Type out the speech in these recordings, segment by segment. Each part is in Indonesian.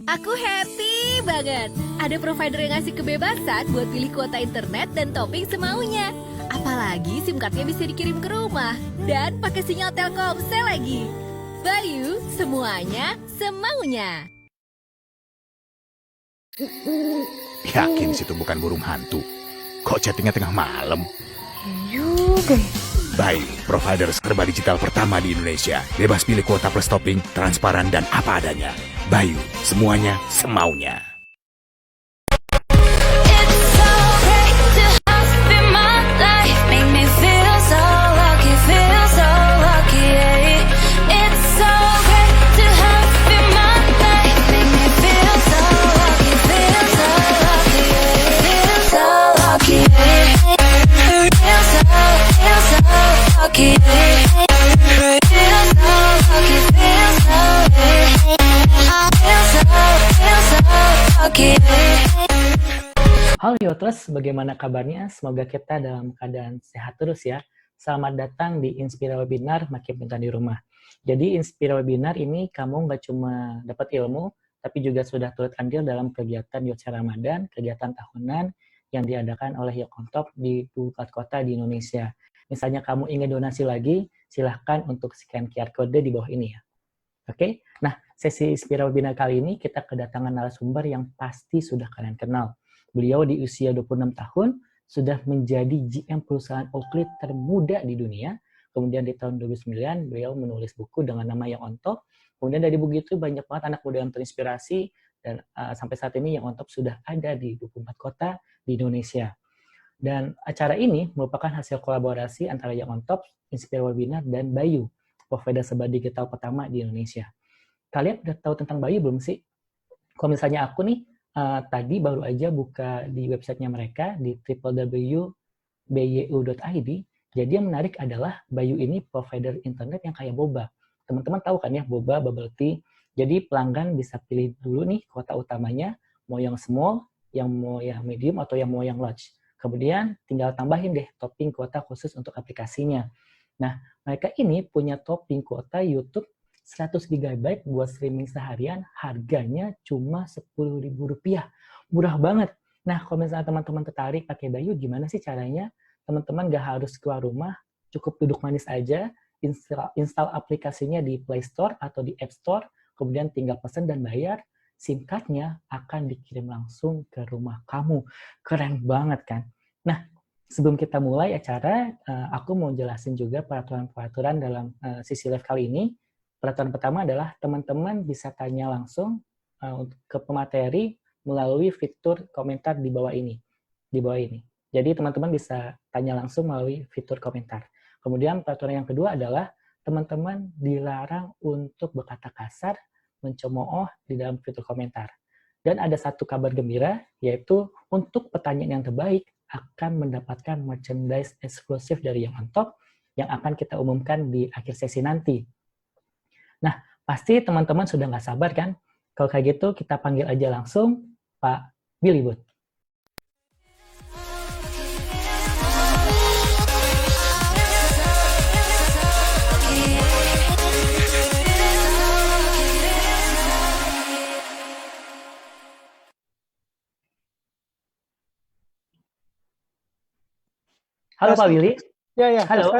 Aku happy banget. Ada provider yang ngasih kebebasan buat pilih kuota internet dan topping semaunya. Apalagi SIM cardnya bisa dikirim ke rumah dan pakai sinyal Telkomsel lagi. Bayu, semuanya semaunya. Yakin situ bukan burung hantu? Kok chattingnya tengah malam? Juga. Bayu, provider serba digital pertama di Indonesia. Bebas pilih kuota plus topping, transparan dan apa adanya. Bayu, semuanya semaunya. Halo Yotres, bagaimana kabarnya? Semoga kita dalam keadaan sehat terus ya. Selamat datang di Inspira Webinar Makin Pintar di Rumah. Jadi Inspira Webinar ini kamu nggak cuma dapat ilmu, tapi juga sudah turut andil dalam kegiatan Yotse Ramadan, kegiatan tahunan yang diadakan oleh Yokontop di 24 kota di Indonesia. Misalnya kamu ingin donasi lagi, silahkan untuk scan QR Code di bawah ini ya. Oke, nah sesi Inspira Webinar kali ini kita kedatangan narasumber yang pasti sudah kalian kenal. Beliau di usia 26 tahun sudah menjadi GM perusahaan Oakley termuda di dunia. Kemudian di tahun 2009 beliau menulis buku dengan nama Yang On Top. Kemudian dari buku itu banyak banget anak muda yang terinspirasi dan sampai saat ini Yang On Top sudah ada di 24 kota di Indonesia. Dan acara ini merupakan hasil kolaborasi antara Yang On Top, Inspira Webinar, dan Bayu, provider serba digital pertama di Indonesia. Kalian udah tahu tentang Bayu belum sih? Kalau misalnya aku nih, tadi baru aja buka di websitenya mereka di www.bayu.id. Jadi yang menarik adalah Bayu ini provider internet yang kayak boba. Teman-teman tahu kan ya boba, bubble tea. Jadi pelanggan bisa pilih dulu nih kuota utamanya, mau yang small, yang mau yang medium, atau yang mau yang large. Kemudian tinggal tambahin deh topping kuota khusus untuk aplikasinya. Nah, mereka ini punya topping kuota YouTube 100 GB buat streaming seharian, harganya cuma Rp10.000. Murah banget. Nah, kalau misalnya teman-teman tertarik pakai Bayu, gimana sih caranya? Teman-teman nggak harus keluar rumah, cukup duduk manis aja, install aplikasinya di Play Store atau di App Store, kemudian tinggal pesan dan bayar, SIM card-nya akan dikirim langsung ke rumah kamu. Keren banget kan? Nah, sebelum kita mulai acara, aku mau jelasin juga peraturan-peraturan dalam sesi live kali ini. Peraturan pertama adalah teman-teman bisa tanya langsung ke pemateri melalui fitur komentar di bawah ini. Jadi teman-teman bisa tanya langsung melalui fitur komentar. Kemudian peraturan yang kedua adalah teman-teman dilarang untuk berkata kasar, mencemooh di dalam fitur komentar. Dan ada satu kabar gembira, yaitu untuk pertanyaan yang terbaik akan mendapatkan merchandise eksklusif dari Yang On Top yang akan kita umumkan di akhir sesi nanti. Nah, pasti teman-teman sudah nggak sabar kan? Kalau kayak gitu, kita panggil aja langsung Pak Billy Bud. Halo Pak Billy. Ya. Halo.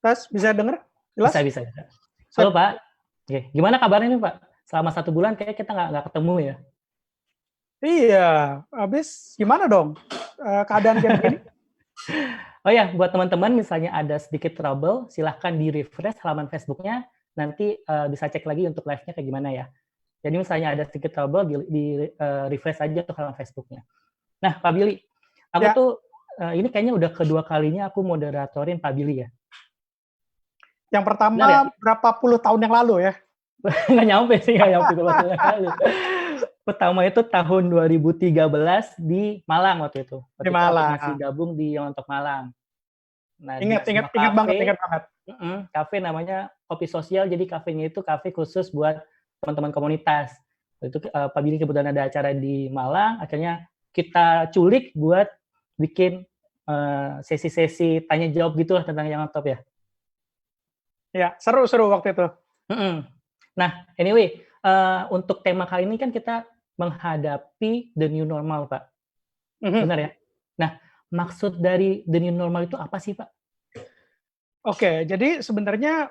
Tes, bisa dengar? Jelas? Bisa. Halo Pak. Oke, gimana kabarnya nih Pak? Selama 1 bulan kayaknya kita nggak ketemu ya. Iya, habis gimana dong keadaan kayak begini? Oh ya, buat teman-teman misalnya ada sedikit trouble, silahkan di-refresh halaman Facebook-nya, nanti bisa cek lagi untuk live-nya kayak gimana ya. Jadi misalnya ada sedikit trouble, di-refresh aja untuk halaman Facebook-nya. Nah, Pak Billy, aku tuh ini kayaknya udah kedua kalinya aku moderatorin Pak Billy ya. Yang pertama ya? berapa puluh tahun yang lalu ya? Nggak nyampe sih, nggak nyampe berapa tahun yang lalu. Pertama itu tahun 2013 di Malang waktu itu. Di Malang. Masih gabung di Yang On Top Malang. Nah, ingat banget. Kafe namanya Kopi Sosial, jadi kafenya itu kafe khusus buat teman-teman komunitas. Itu Pak Billy kebetulan ada acara di Malang, akhirnya kita culik buat bikin sesi-sesi tanya jawab gitulah tentang Yang On Top ya. Ya, seru waktu itu. Nah, anyway, untuk tema kali ini kan kita menghadapi the new normal, Pak. Benar ya? Nah, maksud dari the new normal itu apa sih, Pak? Oke, jadi sebenarnya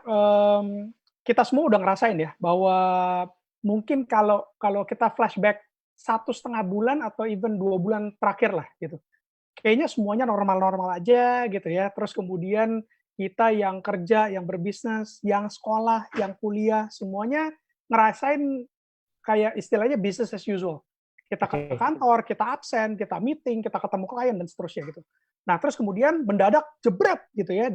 kita semua udah ngerasain ya bahwa mungkin kalau kalau kita flashback 1,5 bulan atau even 2 bulan terakhir lah gitu. Kayaknya semuanya normal-normal aja gitu ya. Terus kemudian kita yang kerja, yang berbisnis, yang sekolah, yang kuliah, semuanya ngerasain kayak istilahnya business as usual. Kita ke Oke. kantor, kita absen, kita meeting, kita ketemu klien dan seterusnya gitu. Nah, terus kemudian mendadak jebret gitu ya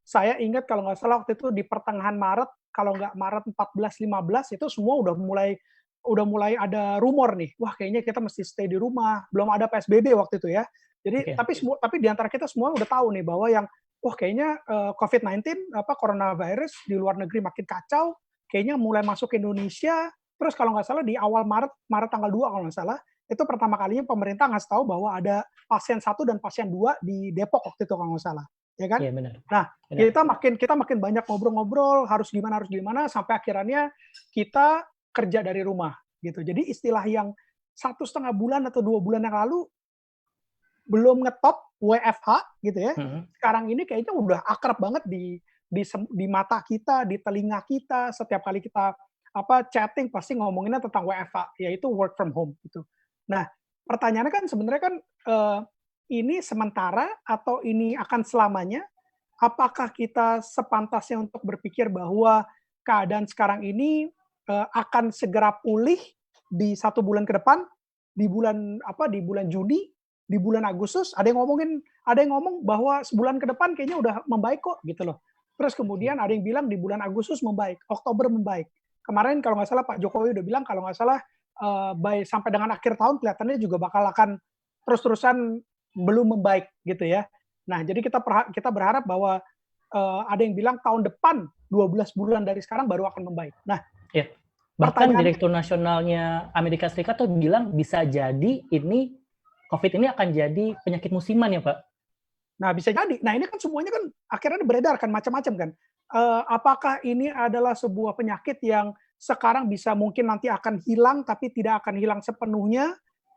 saya ingat kalau nggak salah waktu itu di pertengahan Maret, kalau nggak Maret 14-15 itu semua udah mulai ada rumor nih, wah kayaknya kita mesti stay di rumah, belum ada PSBB waktu itu ya. Jadi Oke. tapi di antara kita semua udah tahu nih bahwa wah kayaknya COVID-19 coronavirus di luar negeri makin kacau, kayaknya mulai masuk ke Indonesia. Terus kalau nggak salah di awal Maret tanggal 2 kalau nggak salah, itu pertama kalinya pemerintah ngasih tahu bahwa ada pasien 1 dan pasien 2 di Depok waktu itu kalau nggak salah, ya kan? Iya benar. Nah, Benar. kita makin banyak ngobrol-ngobrol, harus gimana, sampai akhirnya kita kerja dari rumah, gitu. Jadi istilah yang 1,5 bulan atau 2 bulan yang lalu belum ngetop WFH gitu ya. Sekarang ini kayaknya udah akrab banget di mata kita, di telinga kita, setiap kali kita chatting pasti ngomonginnya tentang WFH, yaitu work from home gitu. Nah, pertanyaannya kan sebenarnya kan ini sementara atau ini akan selamanya? Apakah kita sepantasnya untuk berpikir bahwa keadaan sekarang ini akan segera pulih di 1 bulan ke depan, di bulan Juni, di bulan Agustus, ada yang ngomong bahwa sebulan ke depan kayaknya udah membaik kok gitu loh. Terus kemudian ada yang bilang di bulan Agustus membaik, Oktober membaik. Kemarin kalau nggak salah Pak Jokowi udah bilang kalau nggak salah sampai dengan akhir tahun kelihatannya juga bakal akan terus-terusan belum membaik gitu ya. Nah, jadi kita berharap bahwa ada yang bilang tahun depan 12 bulan dari sekarang baru akan membaik. Nah, ya. Bahkan Direktur Nasionalnya Amerika Serikat tuh bilang bisa jadi ini COVID ini akan jadi penyakit musiman ya, Pak? Nah, bisa jadi. Nah, ini kan semuanya kan akhirnya beredar kan macam-macam kan. Apakah ini adalah sebuah penyakit yang sekarang bisa mungkin nanti akan hilang tapi tidak akan hilang sepenuhnya?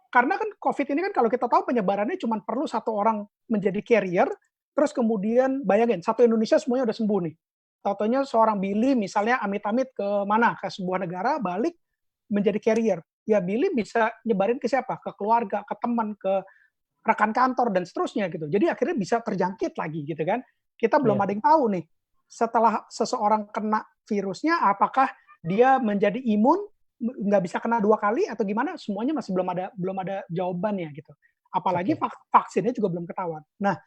Karena kan COVID ini kan kalau kita tahu penyebarannya cuma perlu 1 orang menjadi carrier, terus kemudian bayangin satu Indonesia semuanya udah sembuh nih. Taunya seorang Billy misalnya amit-amit ke sebuah negara, balik menjadi carrier. Ya Billy bisa nyebarin ke siapa? Ke keluarga, ke teman, ke rekan kantor dan seterusnya gitu. Jadi akhirnya bisa terjangkit lagi gitu kan. Kita belum ada yang tahu nih setelah seseorang kena virusnya apakah dia menjadi imun, nggak bisa kena 2 kali atau gimana, semuanya masih belum ada jawabannya gitu. Apalagi vaksinnya juga belum ketahuan. Nah,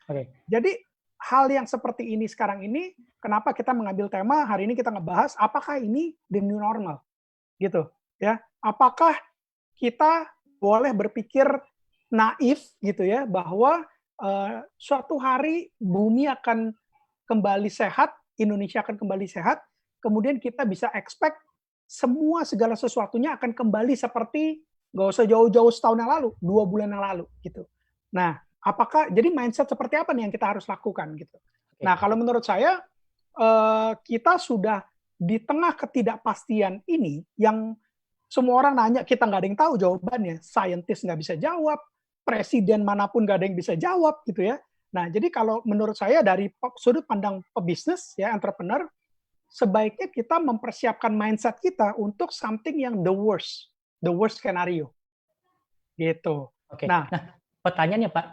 jadi hal yang seperti ini sekarang ini, kenapa kita mengambil tema hari ini kita ngebahas apakah ini the new normal gitu ya? Apakah kita boleh berpikir naif gitu ya bahwa suatu hari bumi akan kembali sehat, Indonesia akan kembali sehat, kemudian kita bisa expect semua segala sesuatunya akan kembali seperti nggak usah jauh-jauh setahun yang lalu, 2 bulan yang lalu gitu. Nah, apakah jadi mindset seperti apa nih yang kita harus lakukan gitu? Nah, kalau menurut saya kita sudah di tengah ketidakpastian ini yang semua orang nanya kita nggak ada yang tahu jawabannya, saintis nggak bisa jawab, presiden manapun nggak ada yang bisa jawab gitu ya. Nah, jadi kalau menurut saya dari sudut pandang pebisnis ya entrepreneur, sebaiknya kita mempersiapkan mindset kita untuk something yang the worst scenario. Gitu. Nah, pertanyaannya Pak,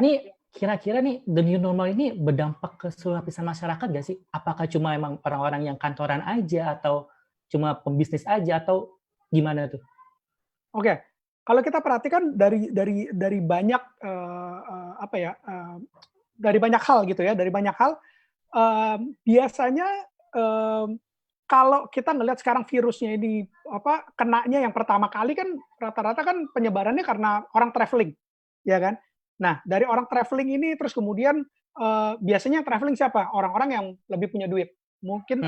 ini kira-kira nih the new normal ini berdampak ke seluruh lapisan masyarakat nggak sih? Apakah cuma emang orang-orang yang kantoran aja atau cuma pembisnis aja atau gimana tuh? Oke, kalau kita perhatikan dari banyak dari banyak hal gitu ya, dari banyak hal biasanya kalau kita ngelihat sekarang virusnya ini kenanya yang pertama kali kan rata-rata kan penyebarannya karena orang traveling, ya kan? Nah, dari orang traveling ini terus kemudian biasanya traveling siapa? Orang-orang yang lebih punya duit, mungkin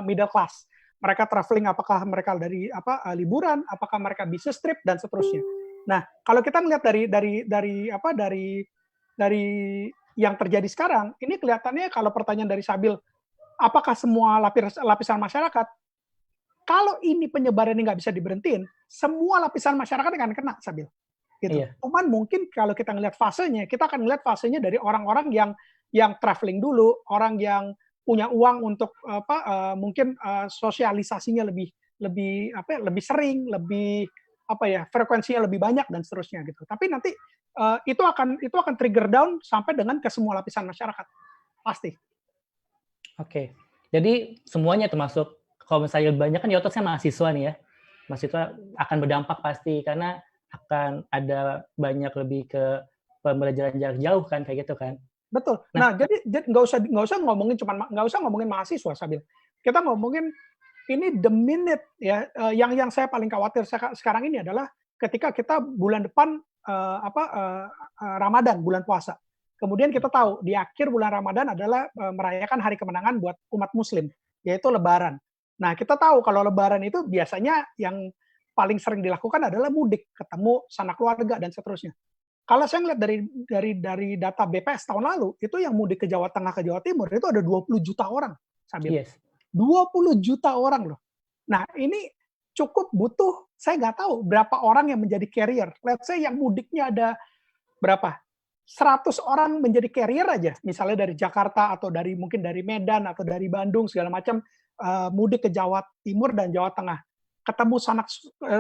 middle class. Mereka traveling apakah mereka dari liburan, apakah mereka bisnis trip dan seterusnya. Nah, kalau kita melihat dari yang terjadi sekarang, ini kelihatannya kalau pertanyaan dari Sabil, apakah semua lapisan masyarakat? Kalau ini penyebarannya nggak bisa diberhentiin, semua lapisan masyarakat akan kena, Sabil. gitu. Iya. Cuman mungkin kalau kita ngelihat fasenya, kita akan ngelihat fasenya dari orang-orang yang traveling dulu, orang yang punya uang untuk mungkin sosialisasinya lebih lebih apa ya, lebih sering, lebih apa ya, frekuensinya lebih banyak dan seterusnya gitu. Tapi nanti itu akan trigger down sampai dengan ke semua lapisan masyarakat, pasti. Oke. Jadi semuanya termasuk kalau misalnya banyak kan di otak saya mahasiswa nih ya. Mahasiswa akan berdampak pasti karena akan ada banyak lebih ke pembelajaran jarak jauh kan kayak gitu kan. Betul. Nah, Nah, jadi nggak usah ngomongin nggak usah ngomongin mahasiswa, Sabil. Kita ngomongin ini the minute ya, yang saya paling khawatir sekarang ini adalah ketika kita bulan depan, Ramadan, bulan puasa. Kemudian kita tahu di akhir bulan Ramadan adalah, merayakan hari kemenangan buat umat muslim, yaitu lebaran. Nah, kita tahu kalau lebaran itu biasanya yang paling sering dilakukan adalah mudik, ketemu sanak keluarga dan seterusnya. Kalau saya ngelihat dari data BPS tahun lalu, itu yang mudik ke Jawa Tengah, ke Jawa Timur, itu ada 20 juta orang, Sabil. yes. 20 juta orang loh. Nah, ini cukup butuh, saya nggak tahu berapa orang yang menjadi carrier. Let's say yang mudiknya ada berapa? 100 orang menjadi carrier aja, misalnya dari Jakarta atau mungkin dari Medan atau dari Bandung segala macam, mudik ke Jawa Timur dan Jawa Tengah, ketemu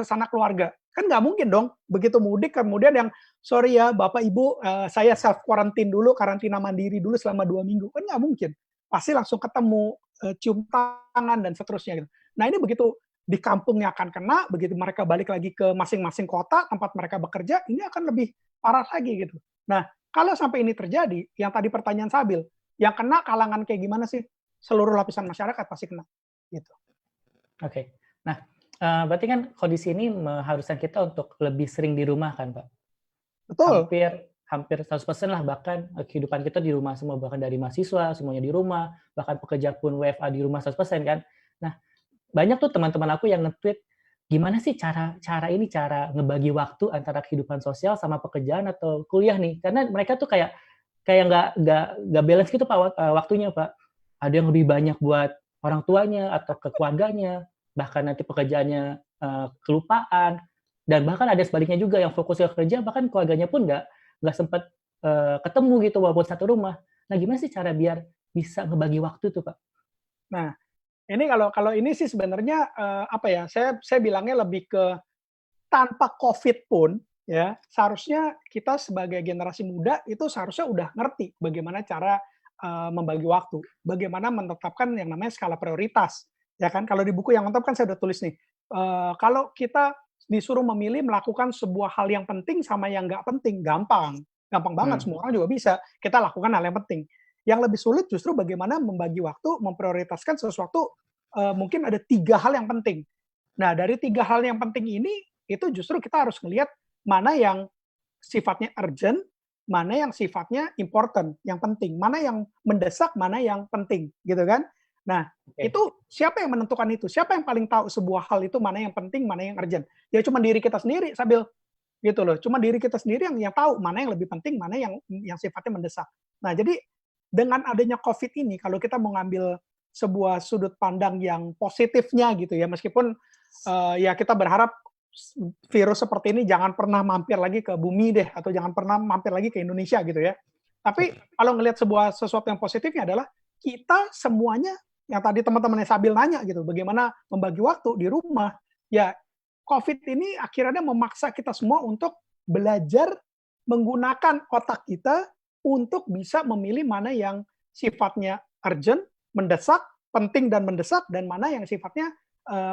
sanak keluarga. Kan nggak mungkin dong begitu mudik kemudian yang sorry ya Bapak Ibu, saya self quarantine dulu, karantina mandiri dulu selama 2 minggu, kan nggak mungkin. Pasti langsung ketemu, cium tangan dan seterusnya gitu. Nah, ini begitu di kampungnya akan kena, begitu mereka balik lagi ke masing-masing kota tempat mereka bekerja, ini akan lebih parah lagi gitu. Nah, kalau sampai ini terjadi, yang tadi pertanyaan Sabil, yang kena kalangan kayak gimana sih? Seluruh lapisan masyarakat pasti kena, gitu. Oke. Nah, berarti kan kondisi ini mengharuskan kita untuk lebih sering di rumah kan, Pak? Betul. Hampir 100% lah, bahkan kehidupan kita di rumah semua, bahkan dari mahasiswa semuanya di rumah, bahkan pekerja pun WFA di rumah 100% kan. Nah, banyak tuh teman-teman aku yang nge-tweet, gimana sih cara ngebagi waktu antara kehidupan sosial sama pekerjaan atau kuliah nih? Karena mereka tuh kayak nggak balance gitu Pak waktunya Pak. Ada yang lebih banyak buat orang tuanya atau ke keluarganya, bahkan nanti pekerjaannya kelupaan, dan bahkan ada sebaliknya juga yang fokus ke kerja, bahkan keluarganya pun nggak sempat ketemu gitu walaupun satu rumah. Nah, gimana sih cara biar bisa ngebagi waktu tuh Pak? Nah, ini kalau ini sih sebenarnya saya bilangnya lebih ke tanpa COVID pun ya seharusnya kita sebagai generasi muda itu seharusnya udah ngerti bagaimana cara membagi waktu, bagaimana menetapkan yang namanya skala prioritas, ya kan? Kalau di buku yang lengkap kan saya udah tulis nih, kalau kita disuruh memilih melakukan sebuah hal yang penting sama yang nggak penting, gampang banget, semua orang juga bisa. Kita lakukan hal yang penting. Yang lebih sulit justru bagaimana membagi waktu, memprioritaskan sesuatu, mungkin ada 3 hal yang penting. Nah, dari 3 hal yang penting ini, itu justru kita harus melihat mana yang sifatnya urgent, mana yang sifatnya important, yang penting, mana yang mendesak, mana yang penting, gitu kan. Nah, Oke. itu siapa yang menentukan itu? Siapa yang paling tahu sebuah hal itu mana yang penting, mana yang urgent? Ya cuma diri kita sendiri, Sabil. Gitu loh. Cuma diri kita sendiri yang tahu mana yang lebih penting, mana yang sifatnya mendesak. Nah, jadi dengan adanya COVID ini, kalau kita mau ngambil sebuah sudut pandang yang positifnya gitu ya, meskipun ya kita berharap virus seperti ini jangan pernah mampir lagi ke bumi deh, atau jangan pernah mampir lagi ke Indonesia gitu ya. Tapi kalau ngelihat sesuatu yang positifnya adalah kita semuanya, yang tadi teman-teman Sabil nanya gitu, bagaimana membagi waktu di rumah, ya COVID ini akhirnya memaksa kita semua untuk belajar menggunakan otak kita untuk bisa memilih mana yang sifatnya urgent, mendesak, penting dan mendesak, dan mana yang sifatnya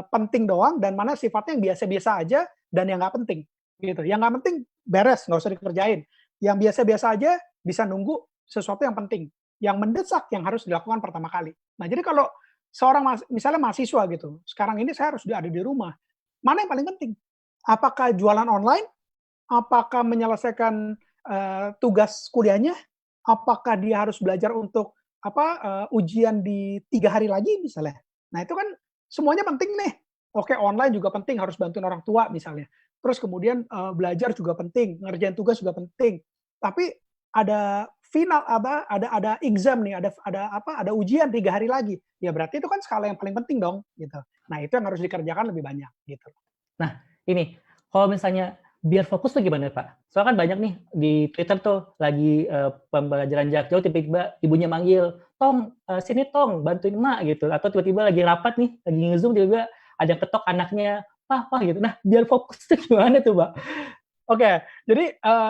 penting doang, dan mana sifatnya yang biasa-biasa aja dan yang nggak penting. Gitu. Yang nggak penting beres, nggak usah dikerjain. Yang biasa-biasa aja bisa nunggu sesuatu yang penting. Yang mendesak yang harus dilakukan pertama kali. Nah, jadi kalau seorang misalnya mahasiswa gitu, sekarang ini saya harus ada di rumah. Mana yang paling penting? Apakah jualan online? Apakah menyelesaikan tugas kuliahnya? Apakah dia harus belajar untuk ujian di 3 hari lagi misalnya? Nah, itu kan semuanya penting nih. Oke, online juga penting, harus bantuin orang tua misalnya. Terus kemudian belajar juga penting, ngerjain tugas juga penting. Tapi ada final ada exam nih, ada ujian 3 hari lagi. Ya berarti itu kan skala yang paling penting dong, gitu. Nah, itu yang harus dikerjakan lebih banyak gitu. Nah, ini kalau misalnya Biar fokus tuh gimana, Pak? Soalnya kan banyak nih di Twitter tuh lagi, pembelajaran jarak jauh tiba-tiba ibunya manggil, "Tong, sini Tong, bantuin Mak," gitu. Atau tiba-tiba lagi rapat nih, lagi nge-Zoom tiba-tiba ada yang ketok anaknya, "Pah, Pah," gitu. Nah, biar fokus tuh gimana tuh, Pak? Oke, jadi,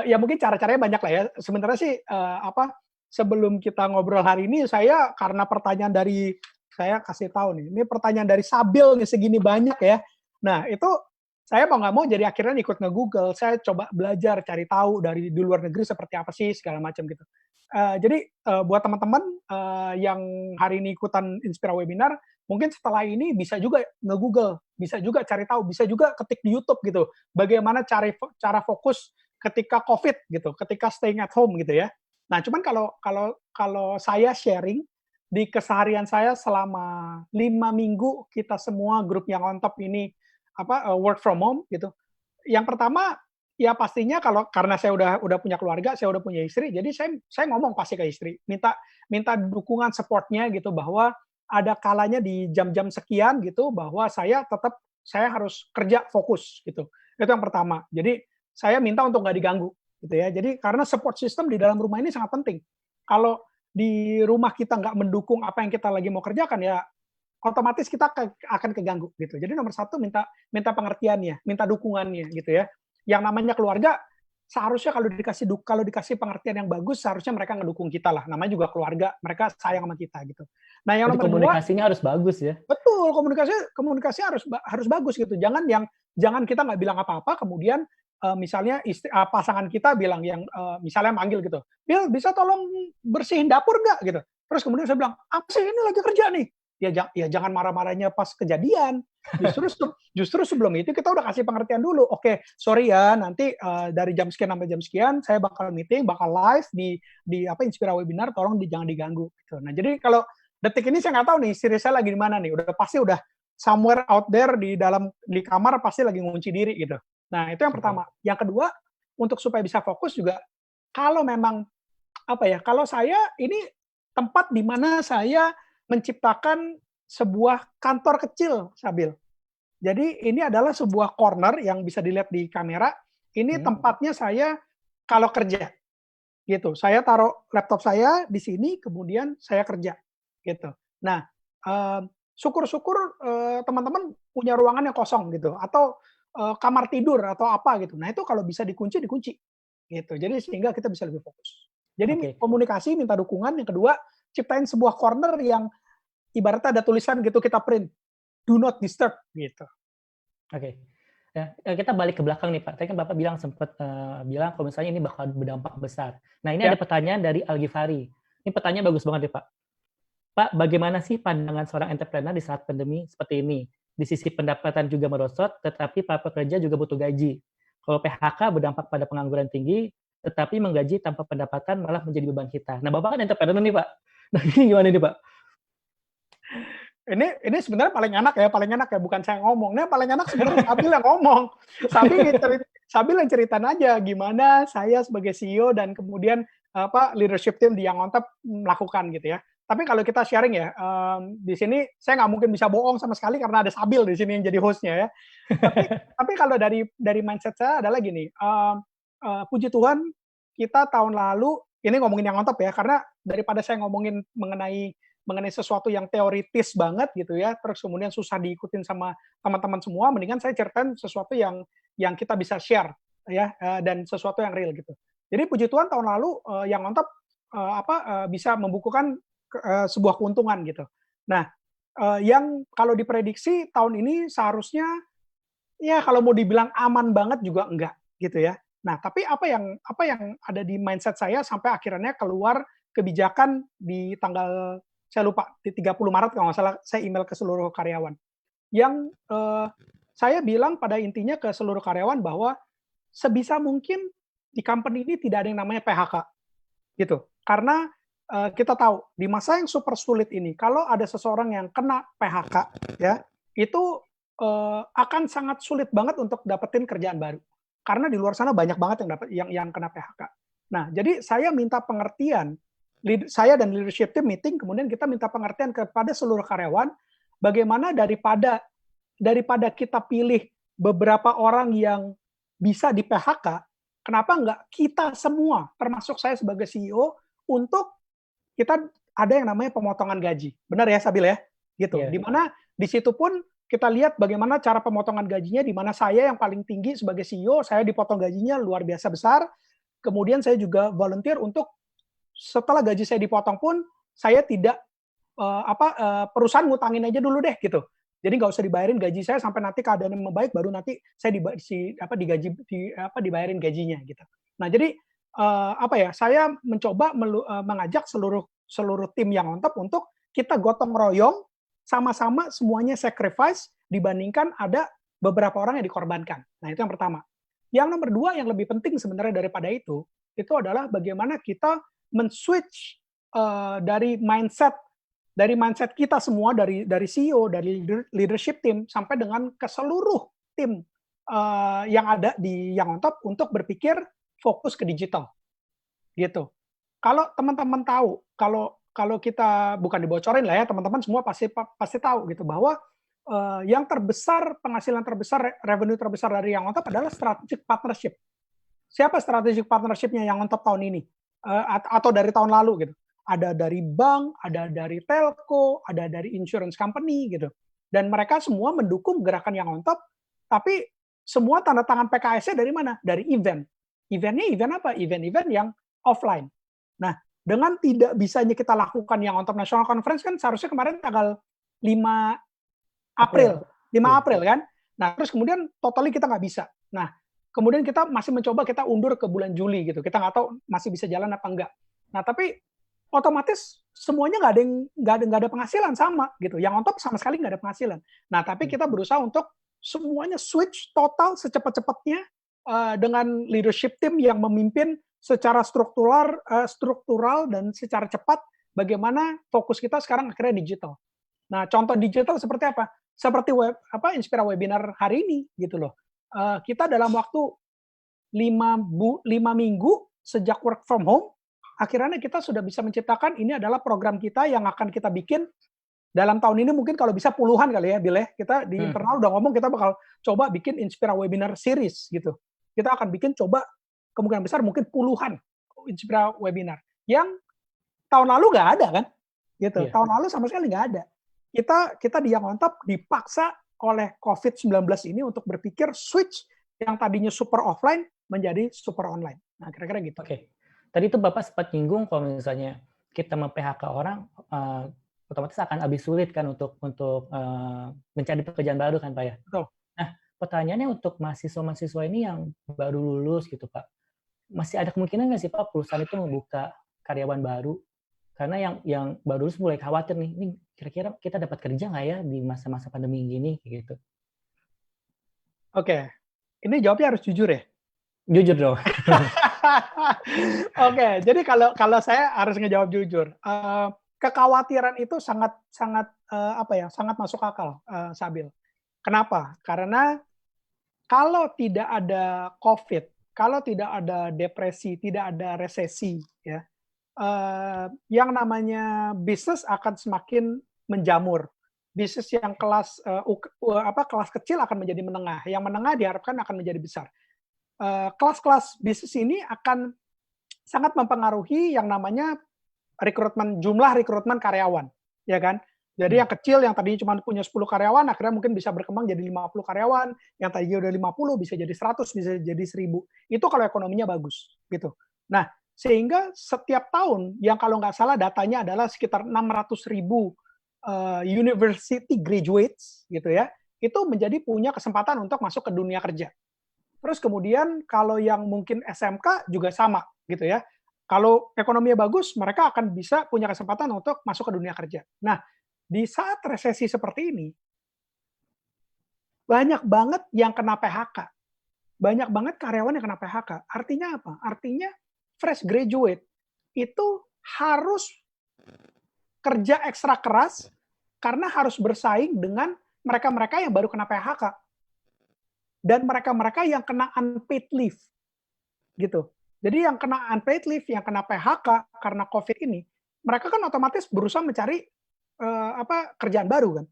ya mungkin cara-caranya banyak lah ya. Sebenarnya sih, sebelum kita ngobrol hari ini saya karena pertanyaan dari saya kasih tahu nih, ini pertanyaan dari Sabil nih segini banyak ya. Nah itu saya mau nggak mau jadi akhirnya ikut nge-Google, saya coba belajar cari tahu dari di luar negeri seperti apa sih segala macam gitu. Jadi, buat teman-teman, yang hari ini ikutan Inspira Webinar, mungkin setelah ini bisa juga nge-Google, bisa juga cari tahu, bisa juga ketik di YouTube gitu, bagaimana cara fokus ketika Covid gitu, ketika staying at home gitu ya. Nah, cuman kalau kalau kalau saya sharing di keseharian saya selama 5 minggu kita semua grup yang on top ini work from home gitu. Yang pertama, ya pastinya kalau karena saya udah punya keluarga, saya udah punya istri, jadi saya ngomong pasti ke istri, minta minta dukungan support-nya gitu bahwa ada kalanya di jam-jam sekian gitu bahwa saya harus kerja fokus gitu. Itu yang pertama. Jadi saya minta untuk nggak diganggu gitu ya. Jadi karena support system di dalam rumah ini sangat penting. Kalau di rumah kita nggak mendukung apa yang kita lagi mau kerjakan ya otomatis kita akan keganggu gitu. Jadi nomor satu minta minta pengertiannya, minta dukungannya gitu ya. Yang namanya keluarga seharusnya kalau dikasih pengertian yang bagus seharusnya mereka ngedukung kita lah. Namanya juga keluarga, mereka sayang sama kita gitu. Nah yang Jadi nomor dua, komunikasinya harus bagus ya? betul komunikasi harus bagus gitu. Jangan kita nggak bilang apa-apa kemudian misalnya pasangan kita bilang yang misalnya manggil gitu, Bil bisa tolong bersihin dapur nggak gitu. Terus kemudian saya bilang apa sih ini lagi kerja nih. Ya jangan marah-marahnya pas kejadian. Justru sebelum itu kita udah kasih pengertian dulu. Oke, sorry ya, nanti dari jam sekian sampai jam sekian saya bakal meeting, bakal live di Inspira Webinar, tolong jangan diganggu. Gitu. Nah, jadi kalau detik ini saya nggak tahu nih, istri saya lagi di mana nih. Udah somewhere out there di kamar pasti lagi ngunci diri gitu. Nah, itu yang pertama. Yang kedua, untuk supaya bisa fokus juga, kalau memang kalau saya ini tempat di mana saya menciptakan sebuah kantor kecil, Sabil. Jadi ini adalah sebuah corner yang bisa dilihat di kamera. Ini tempatnya saya kalau kerja, gitu. Saya taruh laptop saya di sini, kemudian saya kerja, gitu. Nah, syukur-syukur teman-teman punya ruangan yang kosong gitu, atau kamar tidur atau apa gitu. Nah itu kalau bisa dikunci, gitu. Jadi sehingga kita bisa lebih fokus. Jadi komunikasi, minta dukungan. Yang kedua, ciptain sebuah corner yang ibaratnya ada tulisan gitu kita print, do not disturb gitu. Oke. Ya, kita balik ke belakang nih Pak. Tadi kan Bapak sempat bilang kalau misalnya ini bakal berdampak besar. Nah ini ada pertanyaan dari Al-Ghifari. Ini pertanyaan bagus banget nih Pak. Pak, bagaimana sih pandangan seorang entrepreneur di saat pandemi seperti ini? Di sisi pendapatan juga merosot, tetapi para pekerja juga butuh gaji. Kalau PHK berdampak pada pengangguran tinggi, tetapi menggaji tanpa pendapatan malah menjadi beban kita. Nah, Bapak kan entrepreneur nih, Pak. Nah, ini gimana nih, Pak? Ini sebenarnya paling enak ya, bukan saya ngomong. Ini paling enak sebenarnya Sabil yang ngomong. Sabil yang ceritain aja gimana saya sebagai CEO dan kemudian leadership team di Yang On Top melakukan gitu ya. Tapi kalau kita sharing ya, di sini saya nggak mungkin bisa bohong sama sekali karena ada Sabil di sini yang jadi hostnya ya. tapi kalau dari mindset saya adalah gini, puji Tuhan kita tahun lalu ini ngomongin Yang On Top ya, karena daripada saya ngomongin mengenai sesuatu yang teoritis banget gitu ya, terus kemudian susah diikutin sama teman-teman semua, mendingan saya ceritain sesuatu yang kita bisa share ya, dan sesuatu yang real gitu. Jadi puji Tuhan tahun lalu Yang On Top bisa membukukan sebuah keuntungan gitu. Nah, yang kalau diprediksi tahun ini seharusnya ya kalau mau dibilang aman banget juga enggak gitu ya. Nah, tapi apa yang ada di mindset saya sampai akhirnya keluar kebijakan di tanggal saya lupa di 30 Maret kalau nggak salah saya email ke seluruh karyawan. Yang saya bilang pada intinya ke seluruh karyawan bahwa sebisa mungkin di company ini tidak ada yang namanya PHK gitu. Karena kita tahu di masa yang super sulit ini kalau ada seseorang yang kena PHK ya, itu akan sangat sulit banget untuk dapetin kerjaan baru. Karena di luar sana banyak banget yang kena PHK. Nah, jadi saya minta pengertian, saya dan leadership team meeting, kemudian kita minta pengertian kepada seluruh karyawan, bagaimana daripada kita pilih beberapa orang yang bisa di PHK, kenapa nggak kita semua, termasuk saya sebagai CEO, untuk kita ada yang namanya pemotongan gaji. Benar ya, Sabil ya? Gitu. Iya. Di mana di situ pun kita lihat bagaimana cara pemotongan gajinya, di mana saya yang paling tinggi sebagai CEO, saya dipotong gajinya luar biasa besar. Kemudian saya juga volunteer untuk setelah gaji saya dipotong pun, saya tidak perusahaan ngutangin aja dulu deh gitu. Jadi nggak usah dibayarin gaji saya sampai nanti keadaannya membaik, baru nanti saya dibayarin gajinya gitu. Nah jadi saya mencoba mengajak seluruh tim yang on top untuk kita gotong royong, sama-sama semuanya sacrifice dibandingkan ada beberapa orang yang dikorbankan. Nah itu yang pertama. Yang nomor dua yang lebih penting sebenarnya daripada itu adalah bagaimana kita men-switch dari mindset kita semua, dari CEO, dari leadership team sampai dengan ke seluruh tim yang ada di yang on top untuk berpikir fokus ke digital, gitu. Kalau teman-teman tahu, kalau kita bukan dibocorin lah ya, teman-teman semua pasti tahu gitu bahwa yang terbesar, penghasilan terbesar, revenue terbesar dari yang on top adalah strategic partnership. Siapa strategic partnership-nya yang on top tahun ini atau dari tahun lalu gitu? Ada dari bank, ada dari telco, ada dari insurance company gitu. Dan mereka semua mendukung gerakan yang on top, tapi semua tanda tangan PKS-nya dari mana? Dari event. Eventnya event apa? Event-event yang offline. Nah, dengan tidak bisanya kita lakukan yang on top National Conference kan seharusnya kemarin tanggal 5 April. 5 April kan? Nah, terus kemudian totally kita nggak bisa. Nah, kemudian kita masih mencoba kita undur ke bulan Juli gitu. Kita nggak tahu masih bisa jalan apa enggak. Nah, tapi otomatis semuanya nggak ada penghasilan sama gitu. Yang on top sama sekali nggak ada penghasilan. Nah, tapi kita berusaha untuk semuanya switch total secepat-cepatnya dengan leadership team yang memimpin secara struktural dan secara cepat bagaimana fokus kita sekarang akhirnya digital. Nah, contoh digital seperti apa? Seperti Inspira Webinar hari ini gitu loh. Kita dalam waktu 5 minggu sejak work from home, akhirnya kita sudah bisa menciptakan ini adalah program kita yang akan kita bikin dalam tahun ini mungkin kalau bisa puluhan kali ya, Bill ya. Kita di internal udah ngomong kita bakal coba bikin Inspira Webinar Series gitu. Kita akan bikin coba kemungkinan besar mungkin puluhan Inspira Webinar. Yang tahun lalu nggak ada kan? Gitu. Yeah. Tahun lalu sama sekali nggak ada. Kita di yang on top dipaksa oleh COVID-19 ini untuk berpikir switch yang tadinya super offline menjadi super online. Nah, kira-kira gitu. Oke. Tadi itu Bapak sempat nyinggung kalau misalnya kita mem-PHK orang, otomatis akan lebih sulit kan untuk mencari pekerjaan baru kan Pak ya? Betul. Nah, pertanyaannya untuk mahasiswa-mahasiswa ini yang baru lulus gitu Pak, masih ada kemungkinan nggak sih Pak perusahaan itu membuka karyawan baru? Karena yang baru lulus mulai khawatir nih, ini kira-kira kita dapat kerja nggak ya di masa-masa pandemi gini gitu? Oke, ini jawabnya harus jujur ya? Jujur dong. Oke, jadi kalau saya harus ngejawab jujur, kekhawatiran itu sangat masuk akal, Sabil. Kenapa? Karena kalau tidak ada COVID, kalau tidak ada depresi, tidak ada resesi, ya, yang namanya bisnis akan semakin menjamur. Bisnis yang kelas kecil akan menjadi menengah, yang menengah diharapkan akan menjadi besar. Kelas-kelas bisnis ini akan sangat mempengaruhi yang namanya jumlah rekrutmen karyawan, ya kan? Jadi yang kecil yang tadinya cuma punya 10 karyawan akhirnya mungkin bisa berkembang jadi 50 karyawan, yang tadinya udah 50 bisa jadi 100, bisa jadi 1000. Itu kalau ekonominya bagus, gitu. Nah, sehingga setiap tahun yang kalau nggak salah datanya adalah sekitar 600.000 university graduates, gitu ya, itu menjadi punya kesempatan untuk masuk ke dunia kerja. Terus kemudian kalau yang mungkin SMK juga sama gitu ya. Kalau ekonominya bagus, mereka akan bisa punya kesempatan untuk masuk ke dunia kerja. Nah, di saat resesi seperti ini, banyak banget yang kena PHK. Banyak banget karyawan yang kena PHK. Artinya apa? Artinya fresh graduate itu harus kerja ekstra keras karena harus bersaing dengan mereka-mereka yang baru kena PHK. Dan mereka-mereka yang kena unpaid leave, gitu. Jadi yang kena unpaid leave, yang kena PHK karena COVID ini, mereka kan otomatis berusaha mencari kerjaan baru kan.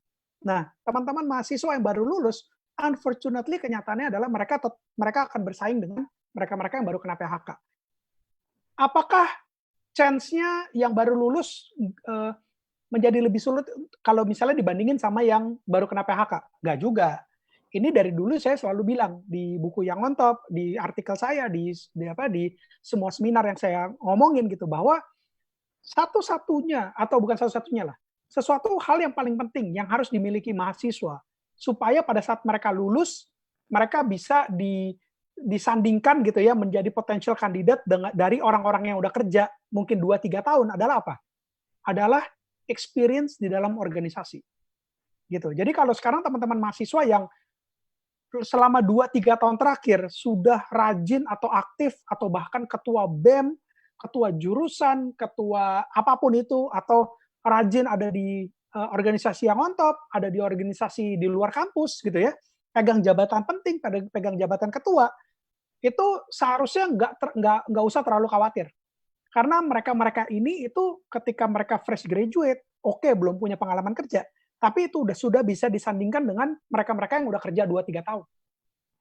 Nah, teman-teman mahasiswa yang baru lulus, unfortunately kenyataannya adalah mereka akan bersaing dengan mereka-mereka yang baru kena PHK. Apakah chance-nya yang baru lulus menjadi lebih sulit kalau misalnya dibandingin sama yang baru kena PHK? Nggak juga. Ini dari dulu saya selalu bilang di buku yang on top, di artikel saya, di semua seminar yang saya ngomongin gitu, bahwa satu-satunya atau bukan satu-satunya lah, sesuatu hal yang paling penting yang harus dimiliki mahasiswa supaya pada saat mereka lulus mereka bisa disandingkan gitu ya menjadi potential kandidat dari orang-orang yang udah kerja mungkin 2-3 tahun adalah apa? Adalah experience di dalam organisasi. Gitu. Jadi kalau sekarang teman-teman mahasiswa yang selama 2-3 tahun terakhir sudah rajin atau aktif atau bahkan ketua BEM, ketua jurusan, ketua apapun itu, atau rajin ada di organisasi yang on top, ada di organisasi di luar kampus gitu ya, pegang jabatan penting, pegang jabatan ketua, itu seharusnya nggak usah terlalu khawatir. Karena mereka-mereka ini itu ketika mereka fresh graduate, oke, belum punya pengalaman kerja, tapi itu sudah bisa disandingkan dengan mereka-mereka yang udah kerja 2-3 tahun.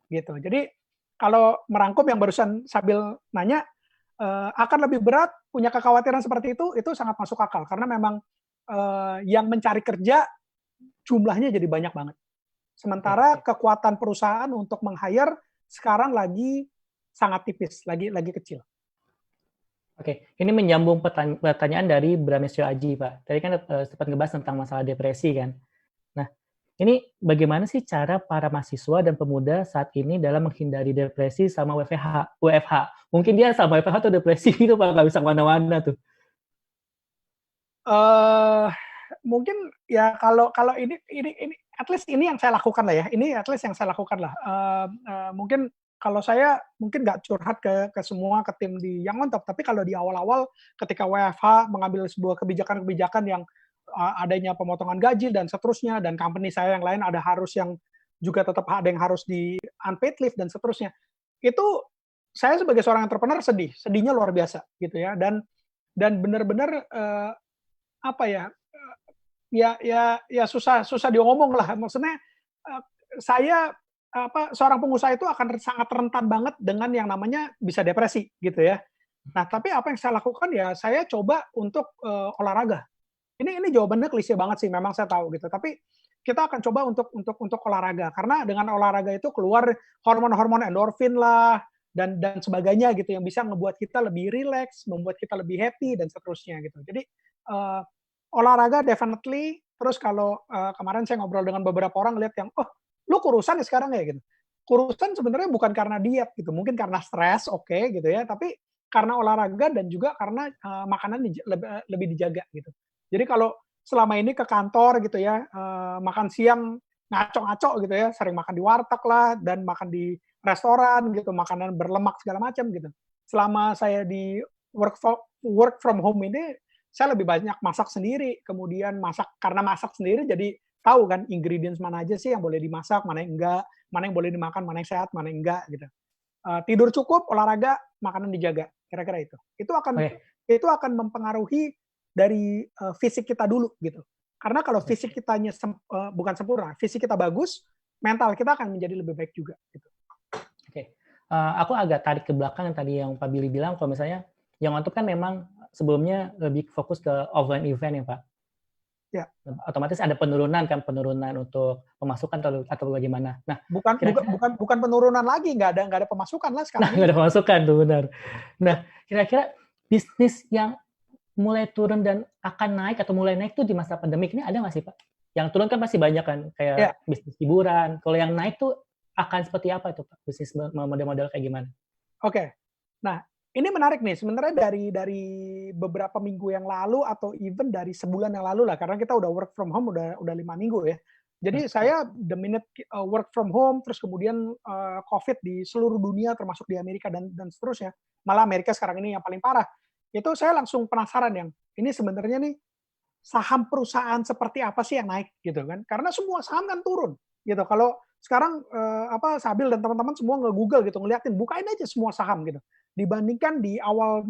Gitu. Jadi kalau merangkum yang barusan Sabil nanya, akan lebih berat, punya kekhawatiran seperti itu sangat masuk akal. Karena memang yang mencari kerja jumlahnya jadi banyak banget. Sementara kekuatan perusahaan untuk meng-hire sekarang lagi sangat tipis, lagi kecil. Oke, ini menyambung pertanyaan dari Bramesyo Aji, Pak. Tadi kan sempat ngebahas tentang masalah depresi kan. Nah, ini bagaimana sih cara para mahasiswa dan pemuda saat ini dalam menghindari depresi sama WFH? Mungkin dia sama WFH atau depresi itu Pak, nggak bisa kemana-mana tuh. Mungkin ya kalau ini at least ini yang saya lakukan lah ya. Ini at least yang saya lakukan lah. Mungkin kalau saya mungkin nggak curhat ke semua ke tim di yang on top, tapi kalau di awal-awal ketika WFH mengambil sebuah kebijakan-kebijakan yang adanya pemotongan gaji dan seterusnya, dan company saya yang lain ada harus yang juga tetap ada yang harus di unpaid leave dan seterusnya. Itu saya sebagai seorang entrepreneur sedihnya luar biasa gitu ya, dan benar-benar susah diomong lah. Maksudnya saya seorang pengusaha itu akan sangat rentan banget dengan yang namanya bisa depresi gitu ya. Nah, tapi apa yang saya lakukan ya saya coba untuk olahraga. Ini jawabannya klise banget sih, memang saya tahu gitu. Tapi kita akan coba untuk olahraga karena dengan olahraga itu keluar hormon-hormon endorfin lah dan sebagainya gitu yang bisa ngebuat kita lebih rileks, membuat kita lebih happy dan seterusnya gitu. Jadi olahraga definitely. Terus kalau kemarin saya ngobrol dengan beberapa orang lihat yang lu kurusan ya sekarang ya gitu. Kurusan sebenarnya bukan karena diet gitu, mungkin karena stres, oke, gitu ya, tapi karena olahraga dan juga karena makanan lebih dijaga gitu. Jadi kalau selama ini ke kantor gitu ya, makan siang ngaco-ngaco gitu ya, sering makan di warteg lah dan makan di restoran gitu, makanan berlemak segala macam gitu. Selama saya di work from home ini, saya lebih banyak masak sendiri, kemudian karena masak sendiri jadi tahu kan ingredients mana aja sih yang boleh dimasak, mana yang enggak, mana yang boleh dimakan, mana yang sehat, mana yang enggak gitu. Tidur cukup, olahraga, makanan dijaga, kira-kira itu. Itu akan mempengaruhi dari fisik kita dulu gitu. Karena kalau fisik kitanya bukan sempurna, fisik kita bagus, mental kita akan menjadi lebih baik juga gitu. Oke. Aku agak tarik ke belakang yang tadi yang Pak Billy bilang, kalau misalnya yang untuk kan memang sebelumnya lebih fokus ke offline event ya Pak. Ya. Otomatis ada penurunan untuk pemasukan atau bagaimana. Nah, bukan penurunan lagi, nggak ada pemasukan lah sekarang. Nggak ada pemasukan tuh benar. Nah, kira-kira bisnis yang mulai turun dan akan naik atau mulai naik tuh di masa pandemik ini ada nggak sih Pak? Yang turun kan pasti banyak kan, kayak bisnis hiburan. Kalau yang naik tuh akan seperti apa itu Pak? Bisnis model-model kayak gimana? Oke. Nah, ini menarik nih, sebenarnya dari beberapa minggu yang lalu atau even dari sebulan yang lalu lah, karena kita udah work from home udah 5 minggu ya. Jadi saya the minute work from home, terus kemudian COVID di seluruh dunia termasuk di Amerika dan seterusnya, malah Amerika sekarang ini yang paling parah, itu saya langsung penasaran yang ini sebenarnya nih saham perusahaan seperti apa sih yang naik gitu kan? Karena semua saham kan turun gitu. Kalau sekarang Sabil dan teman-teman semua nge-Google gitu, ngeliatin, bukain aja semua saham gitu. Dibandingkan di awal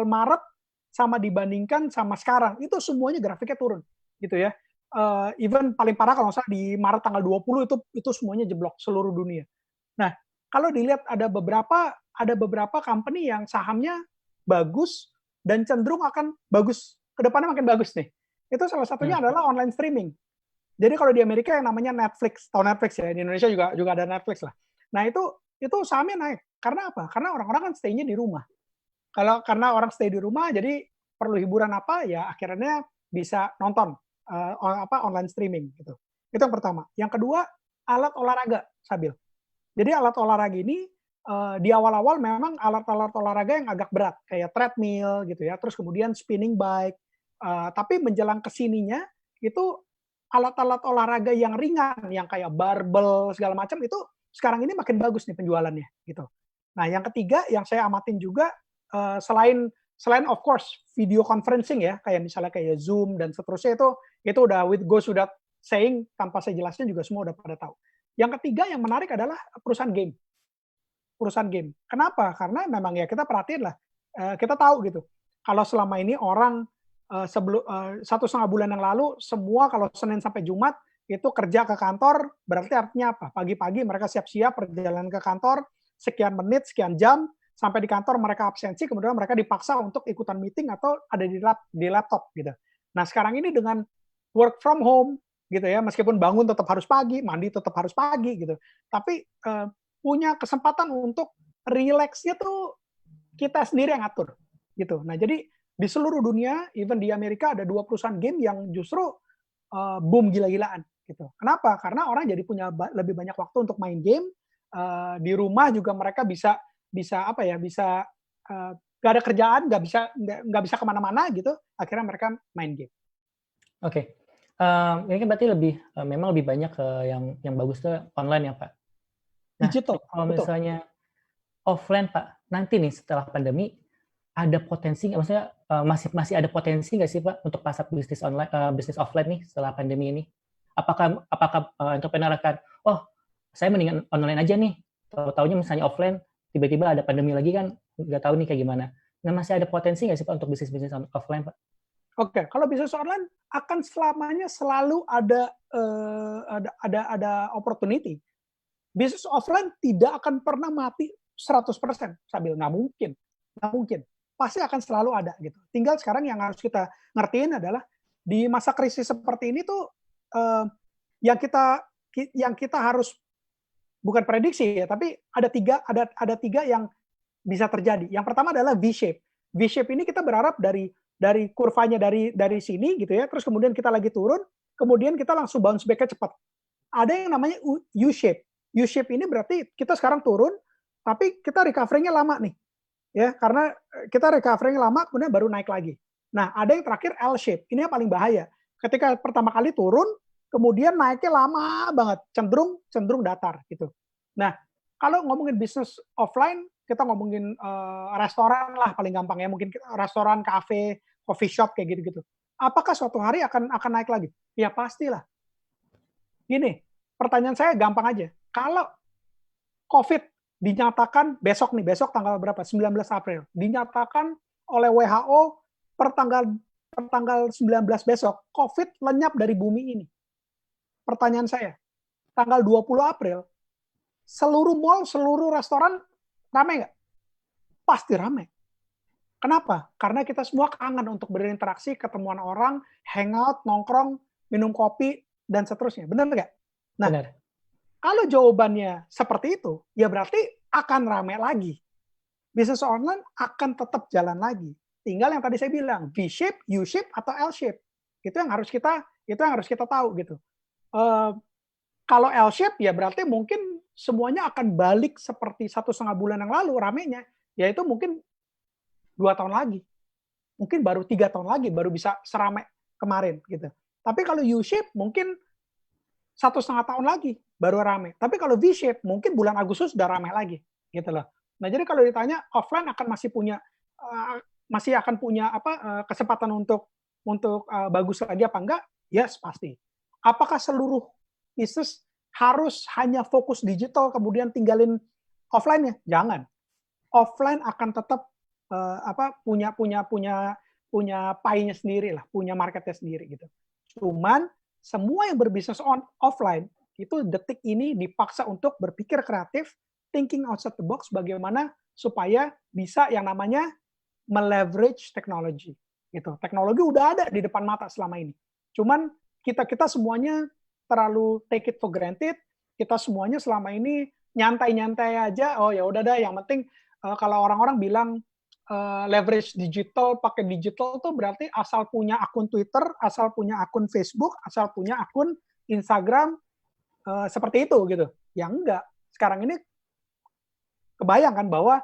Maret sama dibandingkan sama sekarang, itu semuanya grafiknya turun gitu ya. even paling parah kalau nggak salah di Maret tanggal 20 itu semuanya jeblok seluruh dunia. Nah, kalau dilihat ada beberapa company yang sahamnya bagus dan cenderung akan bagus ke depannya makin bagus nih. Itu salah satunya adalah online streaming. Jadi kalau di Amerika yang namanya Netflix, tahu Netflix ya, di Indonesia juga ada Netflix lah. Nah, itu sahamnya naik. Karena apa? Karena orang-orang kan stay-nya di rumah. Karena orang stay di rumah, jadi perlu hiburan apa ya akhirnya bisa nonton online streaming gitu. Itu yang pertama. Yang kedua, alat olahraga, Sabil. Jadi alat olahraga ini di awal-awal memang alat-alat olahraga yang agak berat kayak treadmill gitu ya, terus kemudian spinning bike. Tapi menjelang kesininya itu alat-alat olahraga yang ringan, yang kayak barbel segala macam itu sekarang ini makin bagus nih penjualannya gitu. Nah yang ketiga yang saya amatin juga selain of course video conferencing ya, kayak misalnya kayak Zoom dan seterusnya itu udah with goes without saying, tanpa saya jelasin juga semua udah pada tahu. Yang ketiga yang menarik adalah perusahaan game. Perusahaan game. Kenapa? Karena memang ya kita perhatiin lah, kita tahu gitu. Kalau selama ini orang sebelum 1,5 bulan yang lalu semua kalau Senin sampai Jumat itu kerja ke kantor, berarti artinya apa? Pagi-pagi mereka siap-siap perjalanan ke kantor, sekian menit, sekian jam, sampai di kantor mereka absensi, kemudian mereka dipaksa untuk ikutan meeting atau ada di laptop gitu. Nah sekarang ini dengan work from home gitu ya, meskipun bangun tetap harus pagi, mandi tetap harus pagi gitu, tapi punya kesempatan untuk relax-nya tuh kita sendiri yang atur gitu. Nah jadi di seluruh dunia, even di Amerika ada 2 perusahaan game yang justru boom gila-gilaan gitu. Kenapa? Karena orang jadi punya lebih banyak waktu untuk main game. Di rumah juga mereka bisa gak ada kerjaan, nggak bisa kemana-mana gitu. Akhirnya mereka main game. Oke. Ini kan berarti memang lebih banyak yang bagus tuh online ya Pak. Nah, Digital. kalau Betul. misalnya offline Pak, nanti nih setelah pandemi ada potensi nggak? Maksudnya masih ada potensi nggak sih Pak untuk pasar bisnis online, bisnis offline nih setelah pandemi ini? Apakah entrepreneur akan, saya mendingan online aja nih, tahu-taunya misalnya offline, tiba-tiba ada pandemi lagi kan, nggak tahu nih kayak gimana. Nah masih ada potensi nggak sih Pak untuk bisnis offline Pak? Oke, kalau bisnis online akan selamanya selalu ada opportunity. Bisnis offline tidak akan pernah mati 100%, Sabil, nggak mungkin. Pasti akan selalu ada gitu. Tinggal sekarang yang harus kita ngertiin adalah di masa krisis seperti ini tuh yang kita harus bukan prediksi ya, tapi ada tiga yang bisa terjadi. Yang pertama adalah V-shape. V-shape ini kita berharap dari kurvanya dari sini gitu ya, terus kemudian kita lagi turun, kemudian kita langsung bounce back-nya cepat. Ada yang namanya U-shape. U-shape ini berarti kita sekarang turun, tapi kita recovery-nya lama nih. Ya, karena kita recovery-nya lama, kemudian baru naik lagi. Nah, ada yang terakhir L-shape. Ini yang paling bahaya. Ketika pertama kali turun, kemudian naiknya lama banget, cenderung datar gitu. Nah, kalau ngomongin bisnis offline, kita ngomongin restoran lah paling gampang ya, mungkin restoran, kafe, coffee shop kayak gitu-gitu. Apakah suatu hari akan naik lagi? Ya pastilah. Gini, pertanyaan saya gampang aja. Kalau COVID dinyatakan besok tanggal berapa? 19 April. Dinyatakan oleh WHO per tanggal 19 besok, COVID lenyap dari bumi ini. Pertanyaan saya, tanggal 20 April, seluruh mall, seluruh restoran ramai nggak? Pasti ramai. Kenapa? Karena kita semua kangen untuk berinteraksi, ketemuan orang, hangout, nongkrong, minum kopi, dan seterusnya. Benar nggak? Nah, Benar. kalau jawabannya seperti itu, ya berarti akan ramai lagi. Bisnis online akan tetap jalan lagi. Tinggal yang tadi saya bilang, V-shape, U-shape, atau L-shape. Itu yang harus kita tahu gitu. Kalau L-shape ya berarti mungkin semuanya akan balik seperti 1,5 bulan yang lalu ramenya, yaitu mungkin 2 tahun lagi. Mungkin baru 3 tahun lagi baru bisa seramai kemarin gitu. Tapi kalau U-shape mungkin 1,5 tahun lagi baru ramai. Tapi kalau V-shape mungkin bulan Agustus sudah ramai lagi gitu loh. Nah, jadi kalau ditanya offline masih akan punya kesempatan untuk bagus lagi apa enggak? Yes, pasti. Apakah seluruh bisnis harus hanya fokus digital kemudian tinggalin offline-nya? Jangan. Offline akan tetap punya pie-nya sendiri lah, punya marketnya sendiri gitu. Cuman semua yang berbisnis offline itu detik ini dipaksa untuk berpikir kreatif, thinking outside the box, bagaimana supaya bisa yang namanya meleverage teknologi. Gitu. Teknologi udah ada di depan mata selama ini. Cuman kita semuanya terlalu take it for granted. Kita semuanya selama ini nyantai-nyantai aja. Oh ya udah dah, yang penting kalau orang-orang bilang leverage digital, pakai digital tuh berarti asal punya akun Twitter, asal punya akun Facebook, asal punya akun Instagram, seperti itu gitu. Ya enggak. Sekarang ini kebayang kan bahwa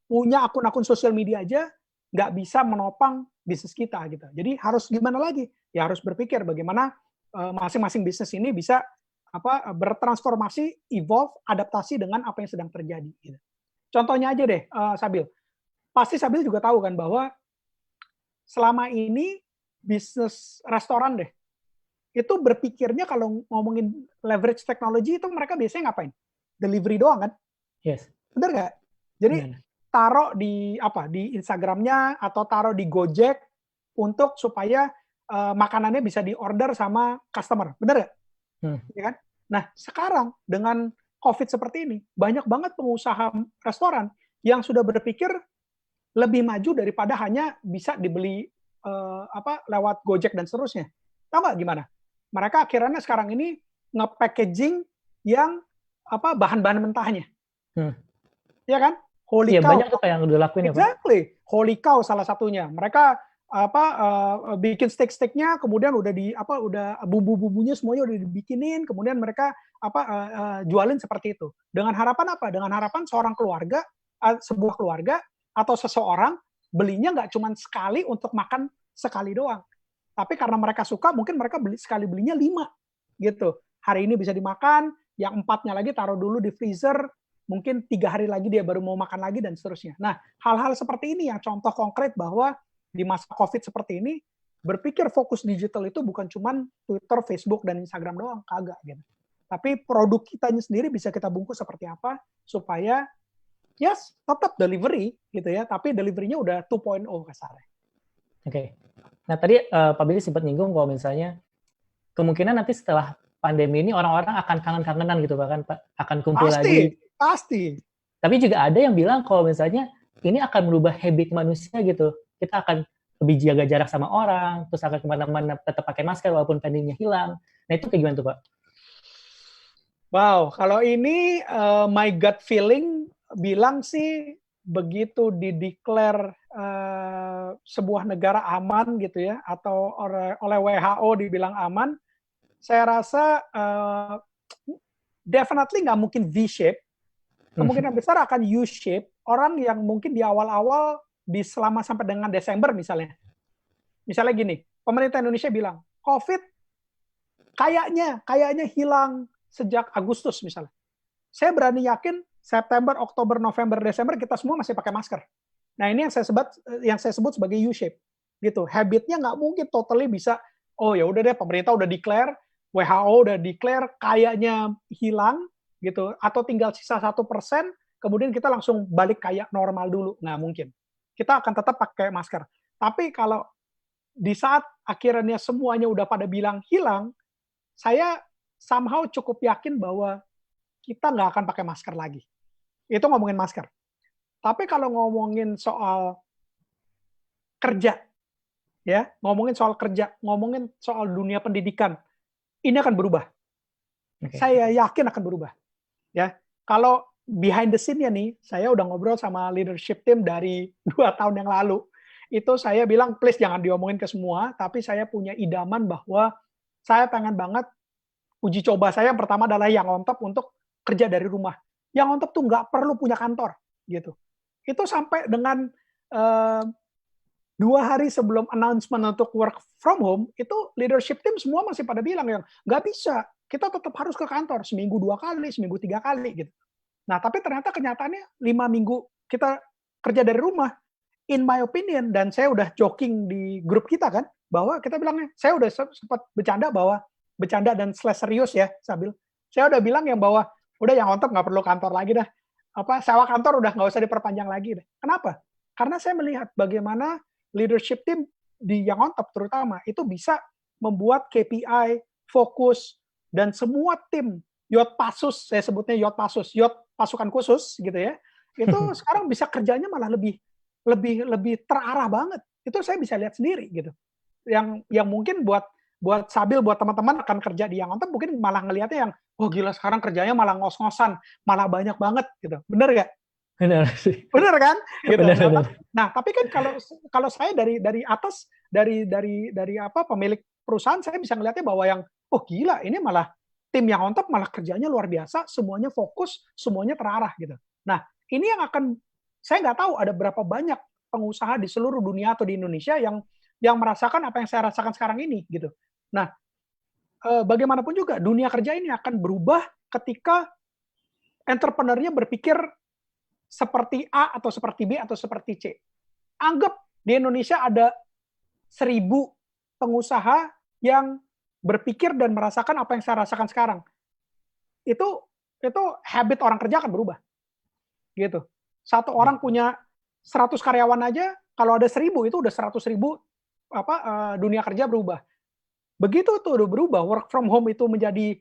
punya akun-akun sosial media aja nggak bisa menopang bisnis kita gitu. Jadi harus gimana lagi? Ya harus berpikir bagaimana masing-masing bisnis ini bisa bertransformasi, evolve, adaptasi dengan apa yang sedang terjadi. Gitu. Contohnya aja deh, Sabil. Pasti Sabil juga tahu kan bahwa selama ini bisnis restoran deh, itu berpikirnya kalau ngomongin leverage teknologi itu mereka biasanya ngapain? Delivery doang kan? Yes. Bener nggak? Jadi taruh di Instagramnya atau taruh di Gojek untuk supaya makanannya bisa diorder sama customer. Bener nggak? Ya kan? Nah, sekarang dengan COVID seperti ini, banyak banget pengusaha restoran yang sudah berpikir lebih maju daripada hanya bisa dibeli lewat Gojek dan seterusnya. Tahu nggak gimana? Mereka akhirnya sekarang ini nge-packaging yang bahan-bahan mentahnya. Ya kan? Holy Cow. Banyak tuh yang udah lakuin ya, Pak. Exactly. Holy Cow salah satunya. Mereka bikin steak-steaknya, kemudian udah bumbu-bumbunya semuanya udah dibikinin, kemudian mereka jualin seperti itu. Dengan harapan apa? Dengan harapan seorang keluarga, sebuah keluarga atau seseorang belinya nggak cuma sekali untuk makan sekali doang. Tapi karena mereka suka, mungkin mereka sekali belinya 5 gitu. Hari ini bisa dimakan, yang 4-nya lagi taruh dulu di freezer, mungkin 3 hari lagi dia baru mau makan lagi dan seterusnya. Nah, hal-hal seperti ini yang contoh konkret bahwa di masa COVID seperti ini, berpikir fokus digital itu bukan cuma Twitter, Facebook, dan Instagram doang, kagak gitu. Tapi produk kitanya sendiri bisa kita bungkus seperti apa supaya tetap delivery gitu ya, tapi delivery-nya udah 2.0 kasarnya. Oke. Nah, tadi Pak Billy sempat nyinggung kalau misalnya kemungkinan nanti setelah pandemi ini orang-orang akan kangen-kangenan gitu bahkan Pak, akan kumpul lagi. Pasti. Tapi juga ada yang bilang kalau misalnya ini akan merubah habit manusia gitu. Kita akan lebih jaga jarak sama orang, terus akan kemana-mana tetap pakai masker walaupun pandeminya hilang. Nah, itu kayak gimana tuh, Pak? Wow, kalau ini my gut feeling bilang sih begitu dideklar sebuah negara aman gitu ya, atau oleh WHO dibilang aman, saya rasa definitely nggak mungkin V-shape, kemungkinan besar akan U-shape. Orang yang mungkin di awal-awal selama sampai dengan Desember misalnya gini, pemerintah Indonesia bilang COVID kayaknya hilang sejak Agustus misalnya. Saya berani yakin September, Oktober, November, Desember kita semua masih pakai masker. Nah, ini yang saya sebut sebagai U-shape. Gitu. Habitnya nggak mungkin totally bisa, oh ya udah deh pemerintah udah declare, WHO udah declare kayaknya hilang gitu, atau tinggal sisa 1%, kemudian kita langsung balik kayak normal dulu. Nggak mungkin. Kita akan tetap pakai masker. Tapi kalau di saat akhirnya semuanya udah pada bilang hilang, saya somehow cukup yakin bahwa kita nggak akan pakai masker lagi. Itu ngomongin masker. Tapi kalau ngomongin soal kerja, ya, ngomongin soal dunia pendidikan, ini akan berubah. Okay. Saya yakin akan berubah. Ya, kalau behind the scene-nya nih, saya udah ngobrol sama leadership team dari 2 tahun yang lalu. Itu saya bilang, please jangan diomongin ke semua, tapi saya punya idaman bahwa saya pengen banget uji coba saya yang pertama adalah yang on top untuk kerja dari rumah. Yang on top tuh nggak perlu punya kantor, gitu. Itu sampai dengan 2 hari sebelum announcement untuk work from home, itu leadership team semua masih pada bilang yang nggak bisa, kita tetap harus ke kantor seminggu 2 kali, seminggu 3 kali, gitu. Nah, tapi ternyata kenyataannya 5 minggu kita kerja dari rumah. In my opinion, dan saya udah joking di grup kita kan, bahwa kita bilangnya, saya udah sempat bercanda dan serius ya, Sabil. Saya udah bilang yang bahwa, udah yang on top nggak perlu kantor lagi dah. Sewa kantor udah nggak usah diperpanjang lagi deh. Kenapa? Karena saya melihat bagaimana leadership team di yang on top terutama, itu bisa membuat KPI fokus, dan semua tim Yotpasus, saya sebutnya Yotpasus, Yot pasukan khusus gitu ya, itu sekarang bisa kerjanya malah lebih terarah banget. Itu saya bisa lihat sendiri gitu. Yang mungkin buat Sabil, buat teman-teman akan kerja di Yang On Top mungkin malah ngelihatnya yang, oh gila sekarang kerjanya malah ngos-ngosan, malah banyak banget gitu. Bener nggak? Benar sih. Bener kan? Gitu. Benar, benar. Nah, tapi kan kalau saya dari atas, dari pemilik perusahaan, saya bisa ngelihatnya bahwa yang, oh gila, ini malah tim Yang On Top malah kerjanya luar biasa, semuanya fokus, semuanya terarah gitu. Nah, ini yang saya nggak tahu ada berapa banyak pengusaha di seluruh dunia atau di Indonesia yang merasakan apa yang saya rasakan sekarang ini gitu. Nah, bagaimanapun juga dunia kerja ini akan berubah ketika entrepreneur-nya berpikir seperti A atau seperti B atau seperti C. Anggap di Indonesia ada 1.000 pengusaha yang berpikir dan merasakan apa yang saya rasakan sekarang. Itu habit orang kerja akan berubah. Gitu. Satu orang punya 100 karyawan aja, kalau ada 1.000 itu udah 100.000 dunia kerja berubah. Begitu itu udah berubah, work from home itu menjadi,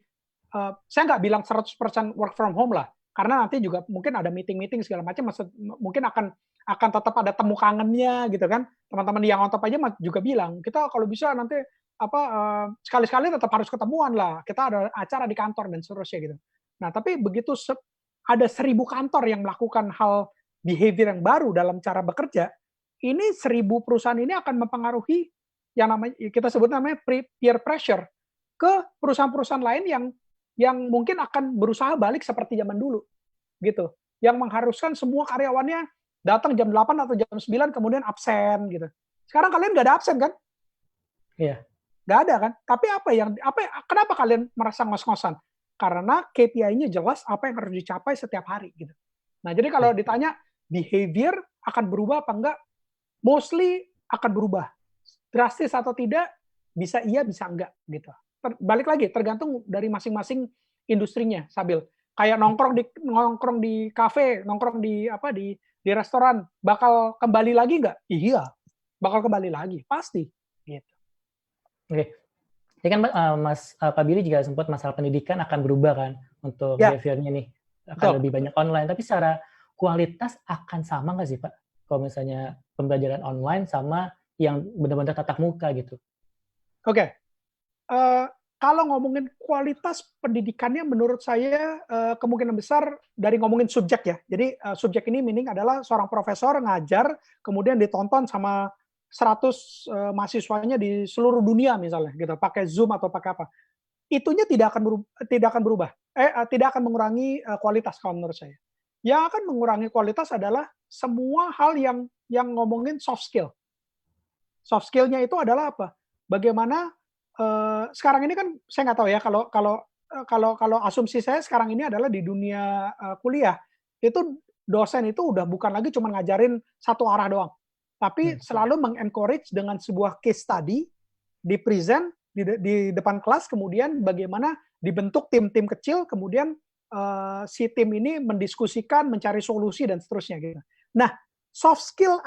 saya nggak bilang 100% work from home lah, karena nanti juga mungkin ada meeting-meeting segala macam, mungkin akan tetap ada temu kangennya gitu kan. Teman-teman yang on top aja juga bilang, kita kalau bisa nanti sekali-sekali tetap harus ketemuan lah, kita ada acara di kantor dan seterusnya gitu. Nah, tapi begitu ada 1.000 kantor yang melakukan hal behavior yang baru dalam cara bekerja, ini 1.000 perusahaan ini akan mempengaruhi yang namanya, kita sebut namanya peer pressure ke perusahaan-perusahaan lain yang mungkin akan berusaha balik seperti zaman dulu gitu, yang mengharuskan semua karyawannya datang jam 8 atau jam 9 kemudian absen gitu. Sekarang kalian nggak ada absen kan? Iya. Nggak ada kan? Tapi kenapa kalian merasa ngos-ngosan? Karena KPI-nya jelas apa yang harus dicapai setiap hari gitu. Nah, jadi kalau ditanya behavior akan berubah apa enggak? Mostly akan berubah. Drastis atau tidak, bisa iya, bisa enggak gitu. Balik lagi, tergantung dari masing-masing industrinya, Sabil. Kayak nongkrong di kafe, nongkrong di restoran, bakal kembali lagi enggak? Iya, bakal kembali lagi, pasti. Gitu. Oke. Ini kan Pak Billy juga sempat masalah pendidikan akan berubah kan untuk behavior-nya nih. Akan lebih banyak online. Tapi secara kualitas akan sama nggak sih Pak? Kalau misalnya pembelajaran online sama yang benar-benar tatap muka gitu. Oke. Kalau ngomongin kualitas pendidikannya menurut saya kemungkinan besar dari ngomongin subjek ya. Jadi subjek ini meaning adalah seorang profesor ngajar kemudian ditonton sama 100 mahasiswanya di seluruh dunia misalnya gitu, pakai Zoom atau pakai apa. Itunya tidak akan berubah. Tidak akan mengurangi kualitas kalau menurut saya. Yang akan mengurangi kualitas adalah semua hal yang ngomongin soft skill. Soft skill-nya itu adalah apa? Bagaimana sekarang ini kan saya nggak tahu ya, kalau asumsi saya sekarang ini adalah di dunia kuliah itu dosen itu udah bukan lagi cuma ngajarin satu arah doang, tapi selalu mengencourage dengan sebuah case study di present di depan kelas, kemudian bagaimana dibentuk tim-tim kecil, kemudian si tim ini mendiskusikan, mencari solusi dan seterusnya gitu. Nah, soft skill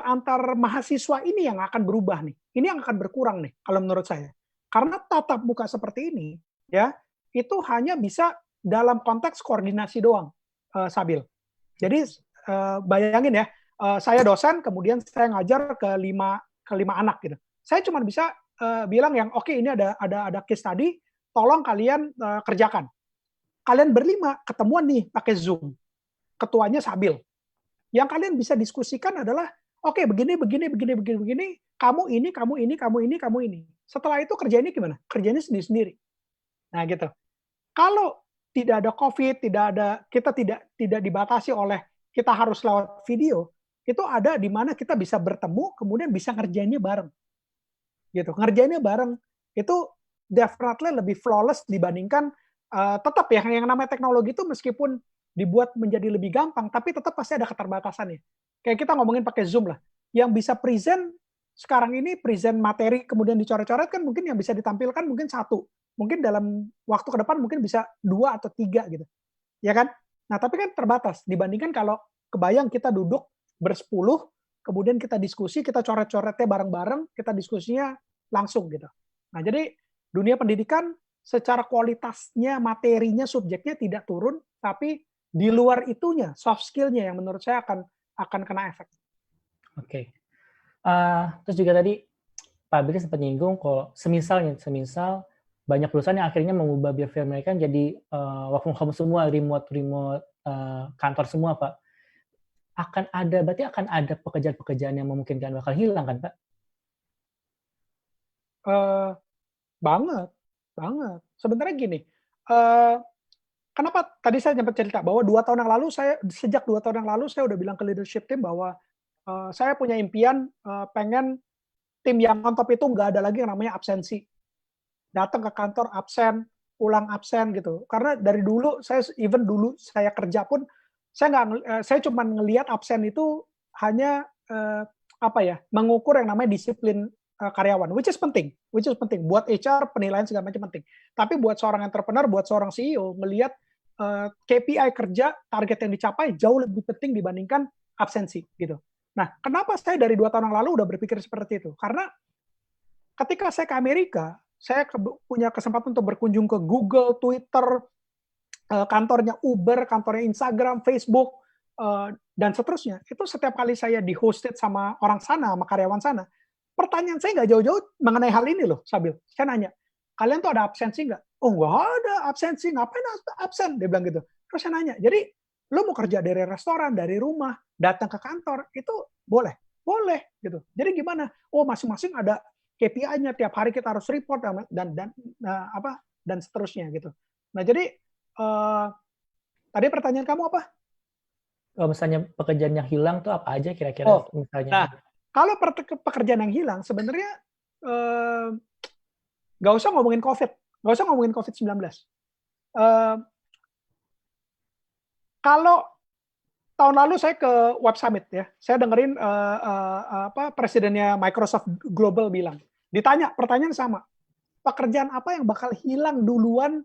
antar mahasiswa ini yang akan berubah nih. Ini yang akan berkurang nih kalau menurut saya. Karena tatap muka seperti ini ya, itu hanya bisa dalam konteks koordinasi doang, Sabil. Jadi bayangin ya, saya dosen kemudian saya ngajar ke lima anak gitu. Saya cuma bisa bilang yang oke, ini ada case study, tolong kalian kerjakan. Kalian berlima ketemuan nih pakai Zoom. Ketuanya Sabil. Yang kalian bisa diskusikan adalah oke, begini, kamu ini. Setelah itu kerjanya gimana? Kerjanya sendiri-sendiri. Nah, gitu. Kalau tidak ada COVID, kita tidak dibatasi oleh kita harus lewat video, itu ada di mana kita bisa bertemu, kemudian bisa ngerjainnya bareng. Gitu. Ngerjainnya bareng itu definitely lebih flawless dibandingkan tetap ya, yang namanya teknologi itu meskipun dibuat menjadi lebih gampang, tapi tetap pasti ada keterbatasannya. Kayak kita ngomongin pakai Zoom lah. Yang bisa present sekarang ini, present materi kemudian dicoret-coret kan mungkin yang bisa ditampilkan mungkin 1. Mungkin dalam waktu ke depan mungkin bisa 2 atau 3 gitu. Ya kan? Nah, tapi kan terbatas dibandingkan kalau kebayang kita duduk bersepuluh, kemudian kita diskusi, kita coret-coretnya bareng-bareng, kita diskusinya langsung gitu. Nah, jadi dunia pendidikan secara kualitasnya, materinya, subjeknya tidak turun, tapi di luar itunya, soft skill-nya yang menurut saya akan kena efek. Oke. Terus juga tadi Pak Billy sempat nyinggung kalau semisal banyak perusahaan yang akhirnya mengubah behavior mereka jadi work from home semua, remote kantor semua, Pak. Berarti akan ada pekerjaan-pekerjaan yang memungkinkan bakal hilang kan, Pak? Banget. Sebenarnya gini, kenapa tadi saya sempat cerita bahwa sejak 2 tahun yang lalu saya udah bilang ke leadership team bahwa saya punya impian pengen tim yang on top itu nggak ada lagi yang namanya absensi. Datang ke kantor absen, pulang absen gitu. Karena dari dulu saya kerja pun saya cuma ngelihat absen itu hanya mengukur yang namanya disiplin karyawan, which is penting buat HR, penilaian segala macam penting. Tapi buat seorang entrepreneur, buat seorang CEO melihat KPI kerja, target yang dicapai jauh lebih penting dibandingkan absensi gitu. Nah, kenapa saya dari 2 tahun yang lalu udah berpikir seperti itu? Karena ketika saya ke Amerika, saya punya kesempatan untuk berkunjung ke Google, Twitter, kantornya Uber, kantornya Instagram, Facebook, dan seterusnya. Itu setiap kali saya di-hosted sama orang sana, sama karyawan sana, pertanyaan saya nggak jauh-jauh mengenai hal ini loh, Sabil. Saya nanya, kalian tuh ada absensi nggak? Oh, nggak ada absensi, ngapain absen? Dia bilang gitu. Terus saya nanya, jadi lo mau kerja dari restoran, dari rumah, datang ke kantor, itu boleh? Boleh, gitu. Jadi gimana? Oh, masing-masing ada KPI-nya, tiap hari kita harus report dan seterusnya gitu. Nah, jadi tadi pertanyaan kamu apa? Kalau misalnya pekerjaan yang hilang tuh apa aja kira-kira misalnya? Nah, kalau pekerjaan yang hilang sebenarnya nggak usah ngomongin COVID-19. Kalau tahun lalu saya ke Web Summit ya, saya dengerin presidennya Microsoft Global bilang, ditanya pertanyaan sama, pekerjaan apa yang bakal hilang duluan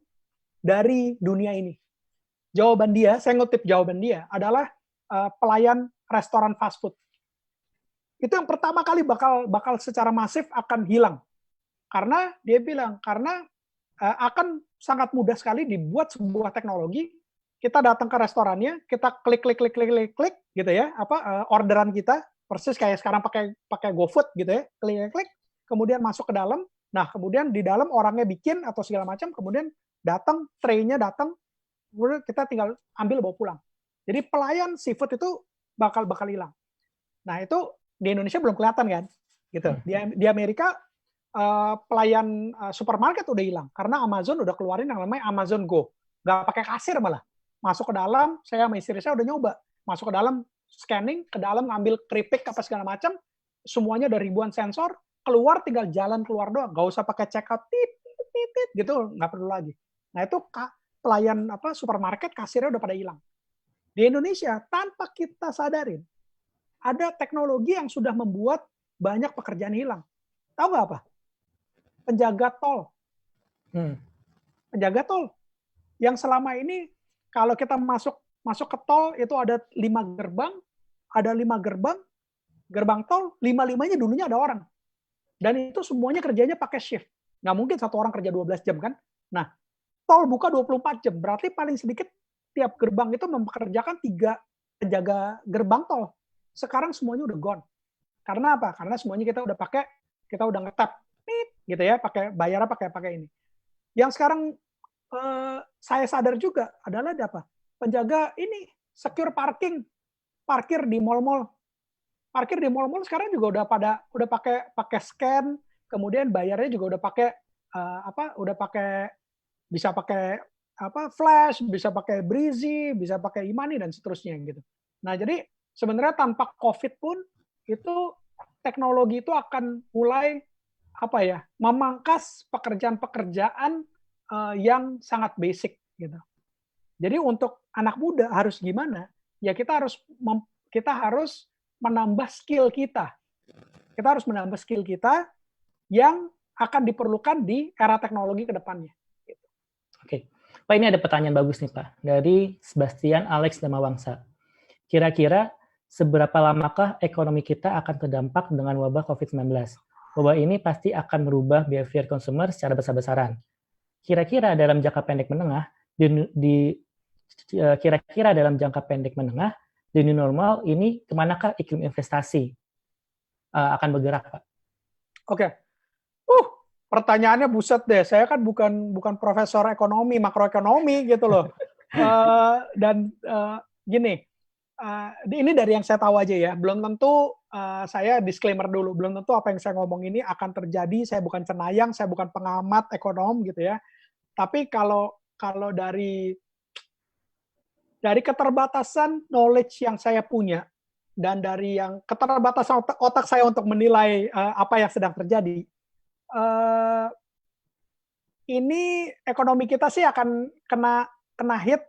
dari dunia ini? Jawaban dia, saya ngutip jawaban dia, adalah pelayan restoran fast food. Itu yang pertama kali bakal secara masif akan hilang. Karena dia bilang, akan sangat mudah sekali dibuat sebuah teknologi, kita datang ke restorannya, kita klik gitu ya, orderan kita persis kayak sekarang pakai GoFood gitu ya, klik, kemudian masuk ke dalam. Nah, kemudian di dalam orangnya bikin atau segala macam, kemudian datang, tray-nya datang, kemudian kita tinggal ambil bawa pulang. Jadi pelayan seafood itu bakal hilang. Nah, itu di Indonesia belum kelihatan kan, gitu. Di Amerika pelayan supermarket udah hilang karena Amazon udah keluarin yang namanya Amazon Go, nggak pakai kasir malah. Masuk ke dalam, saya sama istri saya udah nyoba. Masuk ke dalam, scanning, ke dalam ngambil keripik apa segala macam, semuanya ada ribuan sensor, keluar tinggal jalan keluar doang, nggak usah pakai check out, tit, gitu, nggak perlu lagi. Nah itu pelayan supermarket kasirnya udah pada hilang. Di Indonesia tanpa kita sadarin, ada teknologi yang sudah membuat banyak pekerjaan hilang. Tahu nggak apa? Penjaga tol. Penjaga tol. Yang selama ini kalau kita masuk ke tol itu ada 5 gerbang, gerbang tol, 5-5-nya dulunya ada orang. Dan itu semuanya kerjanya pakai shift. Nggak mungkin satu orang kerja 12 jam kan? Nah, tol buka 24 jam, berarti paling sedikit tiap gerbang itu mempekerjakan 3 penjaga gerbang tol. Sekarang semuanya udah gone. Karena apa? Karena semuanya kita udah ngetap, gitu ya, bayarnya pakai ini. Yang sekarang saya sadar juga adalah apa? Penjaga ini secure parkir di mall-mall. Parkir di mall-mall sekarang juga udah pakai scan, kemudian bayarnya juga udah pakai bisa pakai flash, bisa pakai Breezy, bisa pakai e-money dan seterusnya gitu. Nah, jadi sebenarnya tanpa COVID pun itu teknologi itu akan mulai memangkas pekerjaan-pekerjaan yang sangat basic gitu. Jadi untuk anak muda harus gimana? Ya kita harus menambah skill kita. Kita harus menambah skill kita yang akan diperlukan di era teknologi ke depannya. Gitu. Oke. Pak, ini ada pertanyaan bagus nih Pak, dari Sebastian Alex Lemawangsa. Kira-kira seberapa lamakah ekonomi kita akan terdampak dengan wabah COVID-19? Bahwa ini pasti akan merubah behavior consumer secara besar-besaran. Kira-kira dalam jangka pendek menengah, kira-kira dalam jangka pendek menengah, di new normal ini kemanakah iklim investasi akan bergerak, Pak? Oke. Pertanyaannya buset deh. Saya kan bukan profesor ekonomi, makroekonomi gitu loh. Gini, ini dari yang saya tahu aja ya. Belum tentu, saya disclaimer dulu, belum tentu apa yang saya ngomong ini akan terjadi. Saya bukan cenayang, saya bukan pengamat ekonom gitu ya. Tapi kalau dari keterbatasan knowledge yang saya punya dan dari yang keterbatasan otak saya untuk menilai apa yang sedang terjadi, ini ekonomi kita sih akan kena hit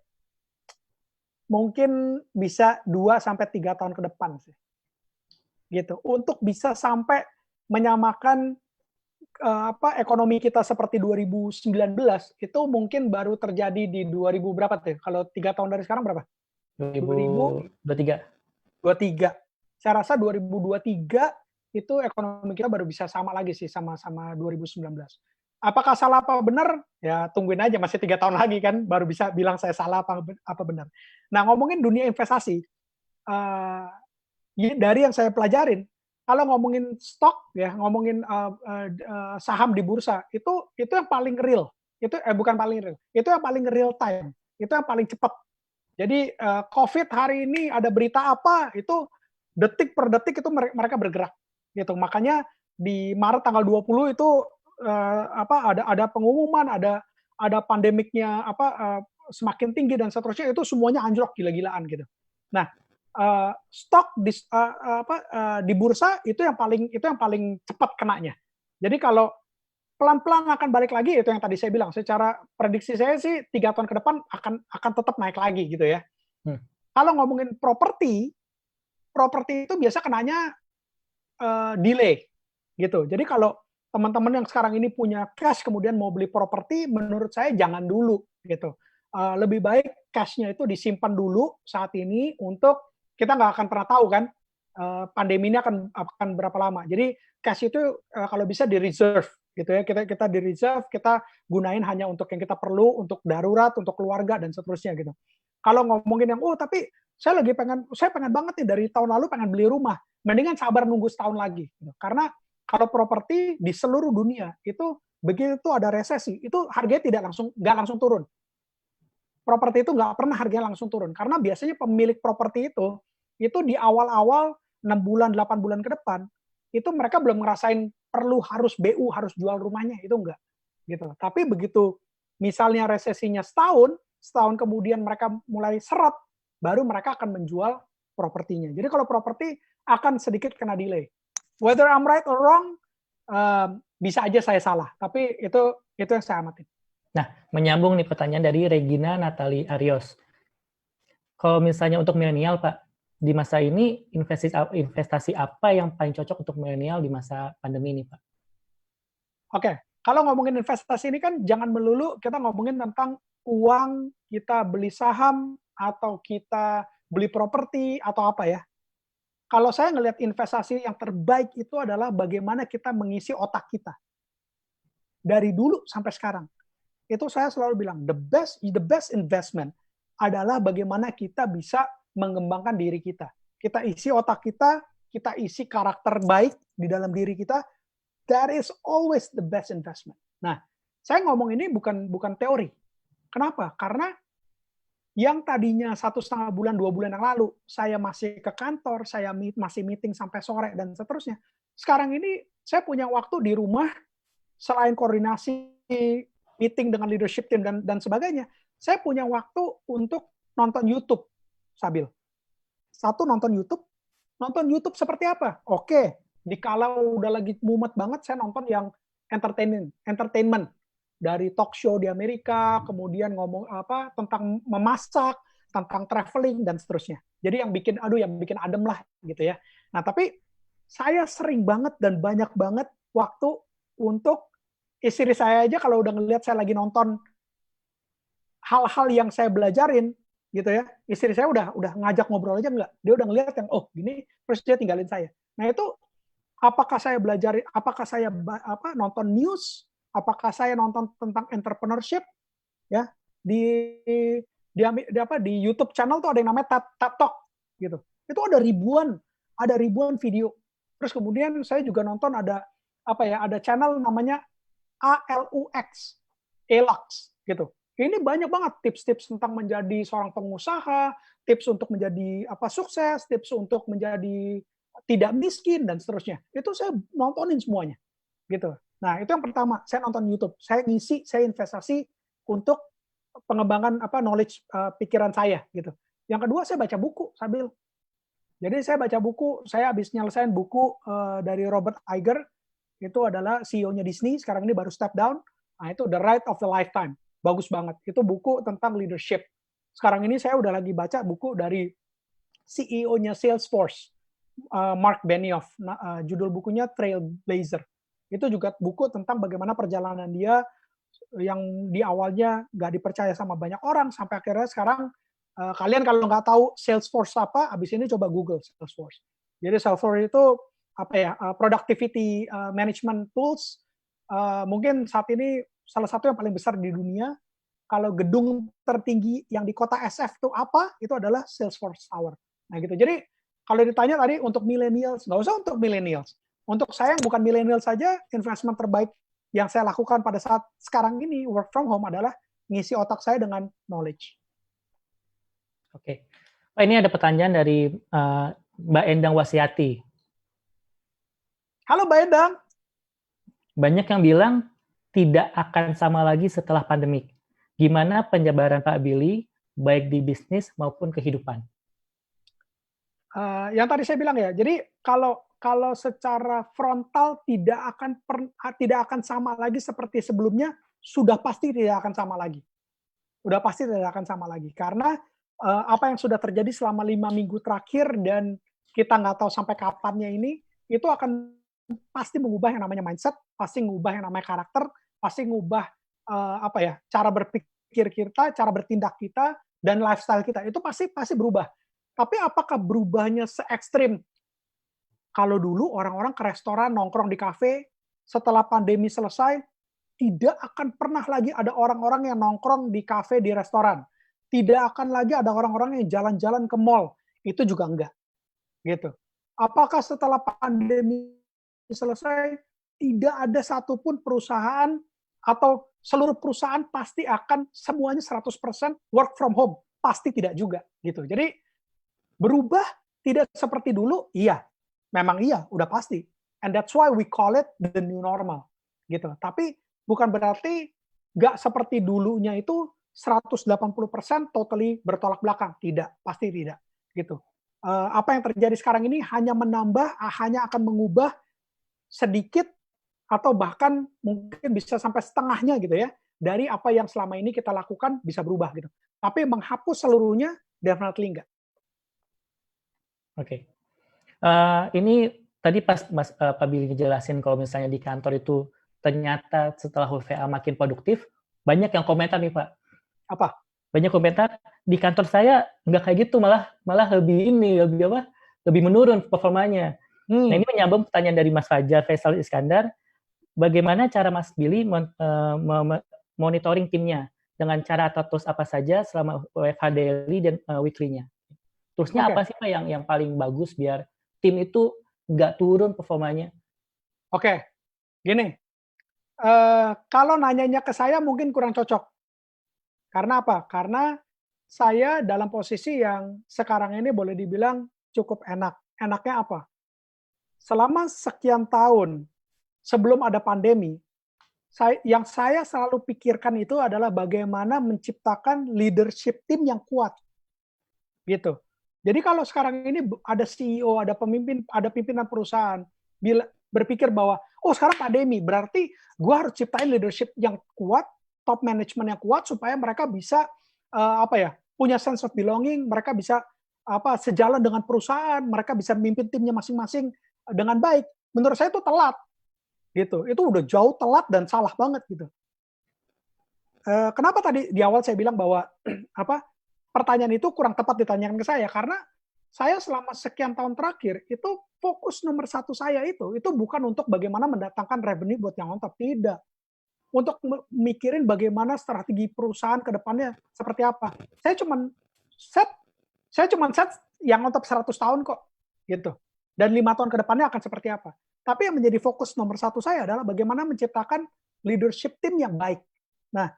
mungkin bisa 2-3 tahun ke depan sih. Gitu. Untuk bisa sampai menyamakan ekonomi kita seperti 2019 itu mungkin baru terjadi di 2000 berapa tuh? Kalau 3 tahun dari sekarang berapa? 2023. 23. Saya rasa 2023 itu ekonomi kita baru bisa sama lagi sih sama 2019. Apakah salah apa benar? Ya tungguin aja, masih 3 tahun lagi kan baru bisa bilang saya salah apa benar. Nah, ngomongin dunia investasi, dari yang saya pelajarin, kalau ngomongin stok ya, ngomongin saham di bursa, itu yang paling real. Bukan paling real, itu yang paling real time, itu yang paling cepat. Jadi COVID hari ini ada berita apa, itu detik per detik itu mereka bergerak gitu. Makanya di Maret tanggal 20 itu ada pengumuman, ada pandemiknya semakin tinggi dan seterusnya, itu semuanya anjlok gila-gilaan gitu. Nah, stok di bursa itu yang paling cepat kenanya. Jadi kalau pelan-pelan akan balik lagi, itu yang tadi saya bilang. Secara prediksi saya sih 3 tahun ke depan akan tetap naik lagi gitu ya. Kalau ngomongin properti itu biasa kenanya delay gitu. Jadi kalau teman-teman yang sekarang ini punya cash kemudian mau beli properti, menurut saya jangan dulu gitu. Lebih baik cash-nya itu disimpan dulu saat ini, untuk kita nggak akan pernah tahu kan pandemi ini akan berapa lama. Jadi cash itu kalau bisa di reserve gitu ya. Kita di reserve, kita gunain hanya untuk yang kita perlu, untuk darurat, untuk keluarga dan seterusnya gitu. Kalau ngomongin yang tapi saya pengen banget nih, dari tahun lalu pengen beli rumah, mendingan sabar nunggu setahun lagi gitu. Karena kalau properti di seluruh dunia itu begitu ada resesi, itu harganya nggak langsung turun. Properti itu nggak pernah harganya langsung turun, karena biasanya pemilik properti itu di awal-awal 6 bulan, 8 bulan ke depan, itu mereka belum ngerasain perlu harus BU, harus jual rumahnya, itu enggak. Gitu. Tapi begitu misalnya resesinya setahun kemudian mereka mulai seret, baru mereka akan menjual propertinya. Jadi kalau properti akan sedikit kena delay. Whether I'm right or wrong, bisa aja saya salah, tapi itu yang saya amatin. Nah, menyambung nih pertanyaan dari Regina Natali Arios. Kalau misalnya untuk milenial, Pak, di masa ini investasi apa yang paling cocok untuk milenial di masa pandemi ini, Pak? Oke, kalau ngomongin investasi ini kan jangan melulu kita ngomongin tentang uang, kita beli saham, atau kita beli properti, atau apa ya. Kalau saya ngelihat investasi yang terbaik itu adalah bagaimana kita mengisi otak kita. Dari dulu sampai sekarang. Itu saya selalu bilang, the best investment adalah bagaimana kita bisa mengembangkan diri kita. Kita isi otak kita isi karakter baik di dalam diri kita. That is always the best investment. Nah, saya ngomong ini bukan teori. Kenapa? Karena yang tadinya 1,5 bulan, 2 bulan yang lalu, saya masih ke kantor, saya masih meeting sampai sore, dan seterusnya. Sekarang ini, saya punya waktu di rumah, selain koordinasi, meeting dengan leadership team, dan sebagainya, saya punya waktu untuk nonton YouTube, Sabil. Satu, nonton YouTube seperti apa? Oke, kalau udah lagi mumet banget, saya nonton yang entertainment. Dari talk show di Amerika, kemudian ngomong tentang memasak, tentang traveling dan seterusnya. Jadi yang bikin adem lah gitu ya. Nah, tapi saya sering banget dan banyak banget waktu untuk istri saya aja, kalau udah ngelihat saya lagi nonton hal-hal yang saya belajarin gitu ya. Istri saya udah ngajak ngobrol aja enggak. Dia udah ngelihat yang gini, terus dia tinggalin saya. Nah, itu apakah saya nonton news, apakah saya nonton tentang entrepreneurship, ya di di YouTube channel tuh ada yang namanya TED Talk gitu. Itu ada ribuan video. Terus kemudian saya juga nonton ada channel namanya ALUX, gitu. Ini banyak banget tips-tips tentang menjadi seorang pengusaha, tips untuk menjadi sukses, tips untuk menjadi tidak miskin dan seterusnya. Itu saya nontonin semuanya, gitu. Nah, itu yang pertama, saya nonton YouTube. Saya investasi untuk pengembangan knowledge pikiran saya, gitu. Yang kedua, saya baca buku sambil. Jadi saya baca buku, saya habis nyelesain buku dari Robert Iger, itu adalah CEO-nya Disney, sekarang ini baru step down. Nah, itu The Ride of the Lifetime. Bagus banget. Itu buku tentang leadership. Sekarang ini saya udah lagi baca buku dari CEO-nya Salesforce, Mark Benioff. Judul bukunya Trailblazer. Itu juga buku tentang bagaimana perjalanan dia yang di awalnya nggak dipercaya sama banyak orang, sampai akhirnya sekarang kalian kalau nggak tahu Salesforce apa, abis ini coba Google Salesforce. Jadi Salesforce itu productivity management tools. Mungkin saat ini salah satu yang paling besar di dunia. Kalau gedung tertinggi yang di kota SF itu apa? Itu adalah Salesforce Tower. Nah gitu. Jadi kalau ditanya tadi untuk millennials, nggak usah untuk millennials. Untuk saya yang bukan millennials saja, investment terbaik yang saya lakukan pada saat sekarang ini work from home adalah ngisi otak saya dengan knowledge. Oke. Pak, ini ada pertanyaan dari Mbak Endang Wasiati. Halo Mbak Endang. Banyak yang bilang tidak akan sama lagi setelah pandemik. Gimana penjabaran Pak Billy, baik di bisnis maupun kehidupan? Yang tadi saya bilang ya, jadi kalau secara frontal tidak akan sama lagi seperti sebelumnya, sudah pasti tidak akan sama lagi. Udah pasti tidak akan sama lagi. Karena apa yang sudah terjadi selama 5 minggu terakhir dan kita nggak tahu sampai kapannya ini, itu akan pasti mengubah yang namanya mindset, pasti mengubah yang namanya karakter, pasti mengubah cara berpikir kita, cara bertindak kita, dan lifestyle kita. Itu pasti berubah. Tapi apakah berubahnya se ekstrim kalau dulu orang-orang ke restoran, nongkrong di kafe, setelah pandemi selesai, tidak akan pernah lagi ada orang-orang yang nongkrong di kafe, di restoran. Tidak akan lagi ada orang-orang yang jalan-jalan ke mall. Itu juga enggak. Gitu. Apakah setelah pandemi selesai, tidak ada satupun perusahaan atau seluruh perusahaan pasti akan semuanya 100% work from home? Pasti tidak juga. Gitu. Jadi berubah tidak seperti dulu, iya. Memang iya, udah pasti. And that's why we call it the new normal. Gitu. Tapi bukan berarti nggak seperti dulunya itu 180% totally bertolak belakang. Tidak, pasti tidak. Gitu. Apa yang terjadi sekarang ini hanya akan mengubah sedikit atau bahkan mungkin bisa sampai setengahnya gitu ya, dari apa yang selama ini kita lakukan bisa berubah gitu. Tapi menghapus seluruhnya, definitely enggak. Oke. Ini tadi pas Pak Billy ngejelasin kalau misalnya di kantor itu ternyata setelah WFA makin produktif, banyak yang komentar nih Pak. Apa? Banyak komentar, di kantor saya nggak kayak gitu, malah lebih menurun performanya. Nah ini menyambung pertanyaan dari Mas Fajar Faisal Iskandar, bagaimana cara Mas Billy monitoring timnya dengan cara atau tools apa saja selama WFH daily dan weekly-nya? Toolsnya apa sih Pak yang paling bagus biar tim itu nggak turun performanya? Oke, gini, kalau nanyanya ke saya mungkin kurang cocok. Karena apa? Karena saya dalam posisi yang sekarang ini boleh dibilang cukup enak. Enaknya apa? Selama sekian tahun sebelum ada pandemi, yang saya selalu pikirkan itu adalah bagaimana menciptakan leadership tim yang kuat. Gitu. Jadi kalau sekarang ini ada CEO, ada pimpinan perusahaan berpikir bahwa sekarang pandemi, berarti gue harus ciptain leadership yang kuat, top management yang kuat supaya mereka bisa punya sense of belonging, mereka bisa sejalan dengan perusahaan, mereka bisa memimpin timnya masing-masing dengan baik. Menurut saya itu telat. Gitu. Itu udah jauh telat dan salah banget gitu. Kenapa tadi di awal saya bilang bahwa pertanyaan itu kurang tepat ditanyakan ke saya, karena saya selama sekian tahun terakhir itu fokus nomor satu saya itu bukan untuk bagaimana mendatangkan revenue buat yang on top, tidak. Untuk mikirin bagaimana strategi perusahaan ke depannya seperti apa. Set, saya cuman set yang on top 100 tahun kok, gitu. Dan 5 tahun ke depannya akan seperti apa. Tapi yang menjadi fokus nomor satu saya adalah bagaimana menciptakan leadership team yang baik. Nah,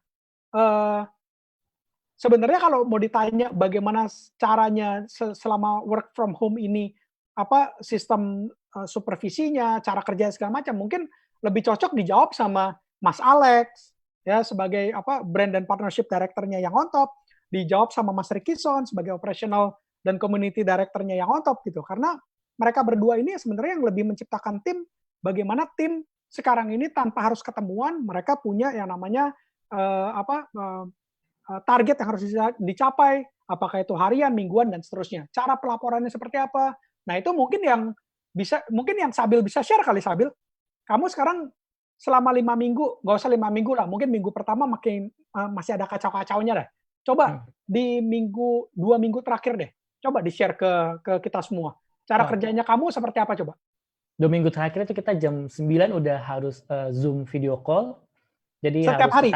sebenarnya kalau mau ditanya bagaimana caranya selama work from home ini, apa sistem supervisinya, cara kerja segala macam, mungkin lebih cocok dijawab sama Mas Alex ya sebagai apa brand dan partnership director-nya yang on top, dijawab sama Mas Rikison sebagai operational dan community director-nya yang on top gitu. Karena mereka berdua ini sebenarnya yang lebih menciptakan tim, bagaimana tim sekarang ini tanpa harus ketemuan, mereka punya yang namanya target yang harus dicapai, apakah itu harian, mingguan, dan seterusnya. Cara pelaporannya seperti apa? Nah, itu mungkin yang Sabil bisa share kali, Sabil. Kamu sekarang selama 5 minggu, nggak usah 5 minggu lah, mungkin minggu pertama masih ada kacau-kacaunya deh. Coba di 2 minggu terakhir deh, coba di-share ke kita semua. Cara kerjanya kamu seperti apa coba? 2 minggu terakhir itu kita jam 9 udah harus Zoom video call. Jadi setiap hari,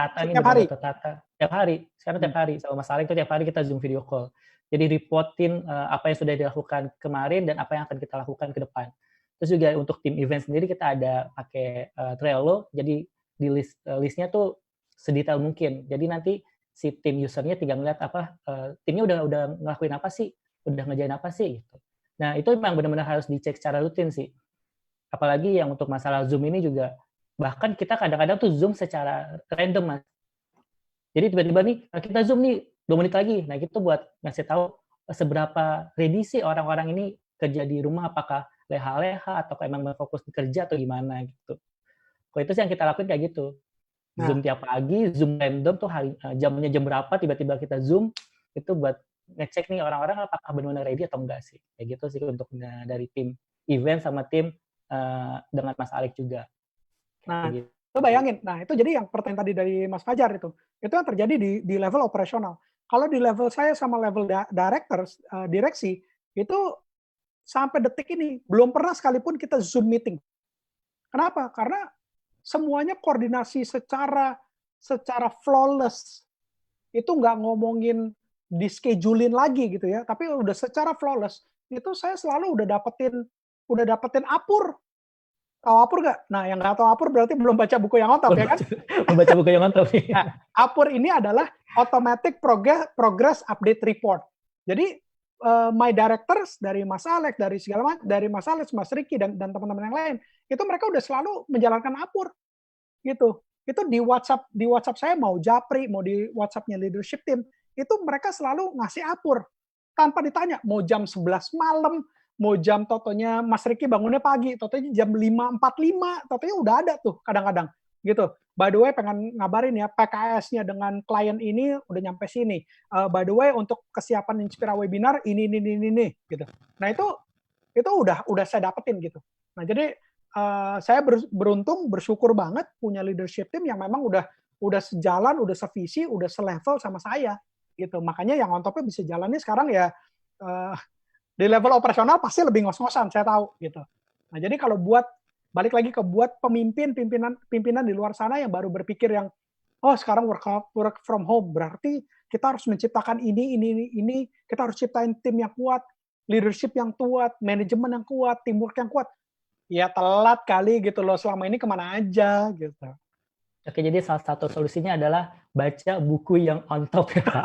tertata. Tiap hari, sekarang tiap hari. Sama Mas Alex itu tiap hari kita Zoom video call. Jadi reportin apa yang sudah dilakukan kemarin dan apa yang akan kita lakukan ke depan. Terus juga untuk tim event sendiri kita ada pakai Trello, jadi di listnya tuh sedetail mungkin. Jadi nanti si tim usernya tinggal ngeliat timnya udah ngelakuin apa sih, udah ngerjain apa sih gitu. Nah itu memang benar-benar harus dicek secara rutin sih. Apalagi yang untuk masalah Zoom ini juga, bahkan kita kadang-kadang tuh Zoom secara random, Mas. Jadi tiba-tiba nih, kita Zoom nih 2 menit lagi. Nah, itu buat ngasih tahu seberapa ready sih orang-orang ini kerja di rumah, apakah leha-leha, atau emang fokus di kerja, atau gimana gitu. Kalau itu sih yang kita lakuin kayak gitu. Zoom tiap pagi, Zoom random tuh jamnya jam berapa, tiba-tiba kita Zoom, itu buat ngecek nih orang-orang apakah benar-benar ready atau enggak sih. Kayak gitu sih untuk dari tim event sama tim dengan Mas Alex juga. Nah, itu bayangin. Nah, itu jadi yang pertanyaan tadi dari Mas Fajar itu yang terjadi di level operasional. Kalau di level saya sama level directors, direksi, itu sampai detik ini belum pernah sekalipun kita Zoom meeting. Kenapa? Karena semuanya koordinasi secara flawless. Itu nggak ngomongin di schedulein lagi gitu ya, tapi udah secara flawless. Itu saya selalu udah dapetin apur. Tahu apur nggak? Nah, yang nggak tahu apur berarti belum baca buku yang on top, ya kan? Belum baca buku yang on top. Nah, apur ini adalah automatic progress update report. Jadi my directors dari Mas Alex, dari Mas Alex, Mas Ricky dan teman-teman yang lain, itu mereka udah selalu menjalankan apur, gitu. Itu di WhatsApp saya mau Japri, mau di WhatsApp-nya leadership team, itu mereka selalu ngasih apur tanpa ditanya mau jam 11 malam. Mau jam totonya Mas Ricky bangunnya pagi, totonya jam 5.45, totonya udah ada tuh kadang-kadang gitu. By the way pengen ngabarin ya, PKS-nya dengan klien ini udah nyampe sini. By the way untuk kesiapan Inspira webinar ini gitu. Nah itu udah saya dapetin gitu. Nah jadi saya bersyukur banget punya leadership team yang memang udah sejalan, udah sevisi, udah selevel sama saya gitu. Makanya yang on top-nya bisa jalannya sekarang ya di level operasional pasti lebih ngos-ngosan, saya tahu gitu. Nah, jadi kalau balik lagi ke pimpinan di luar sana yang baru berpikir yang sekarang work from home, berarti kita harus menciptakan ini, kita harus ciptain tim yang kuat, leadership yang kuat, manajemen yang kuat, teamwork yang kuat. Ya telat kali gitu loh, selama ini kemana aja gitu. Oke, jadi salah satu solusinya adalah baca buku yang on top ya, Pak.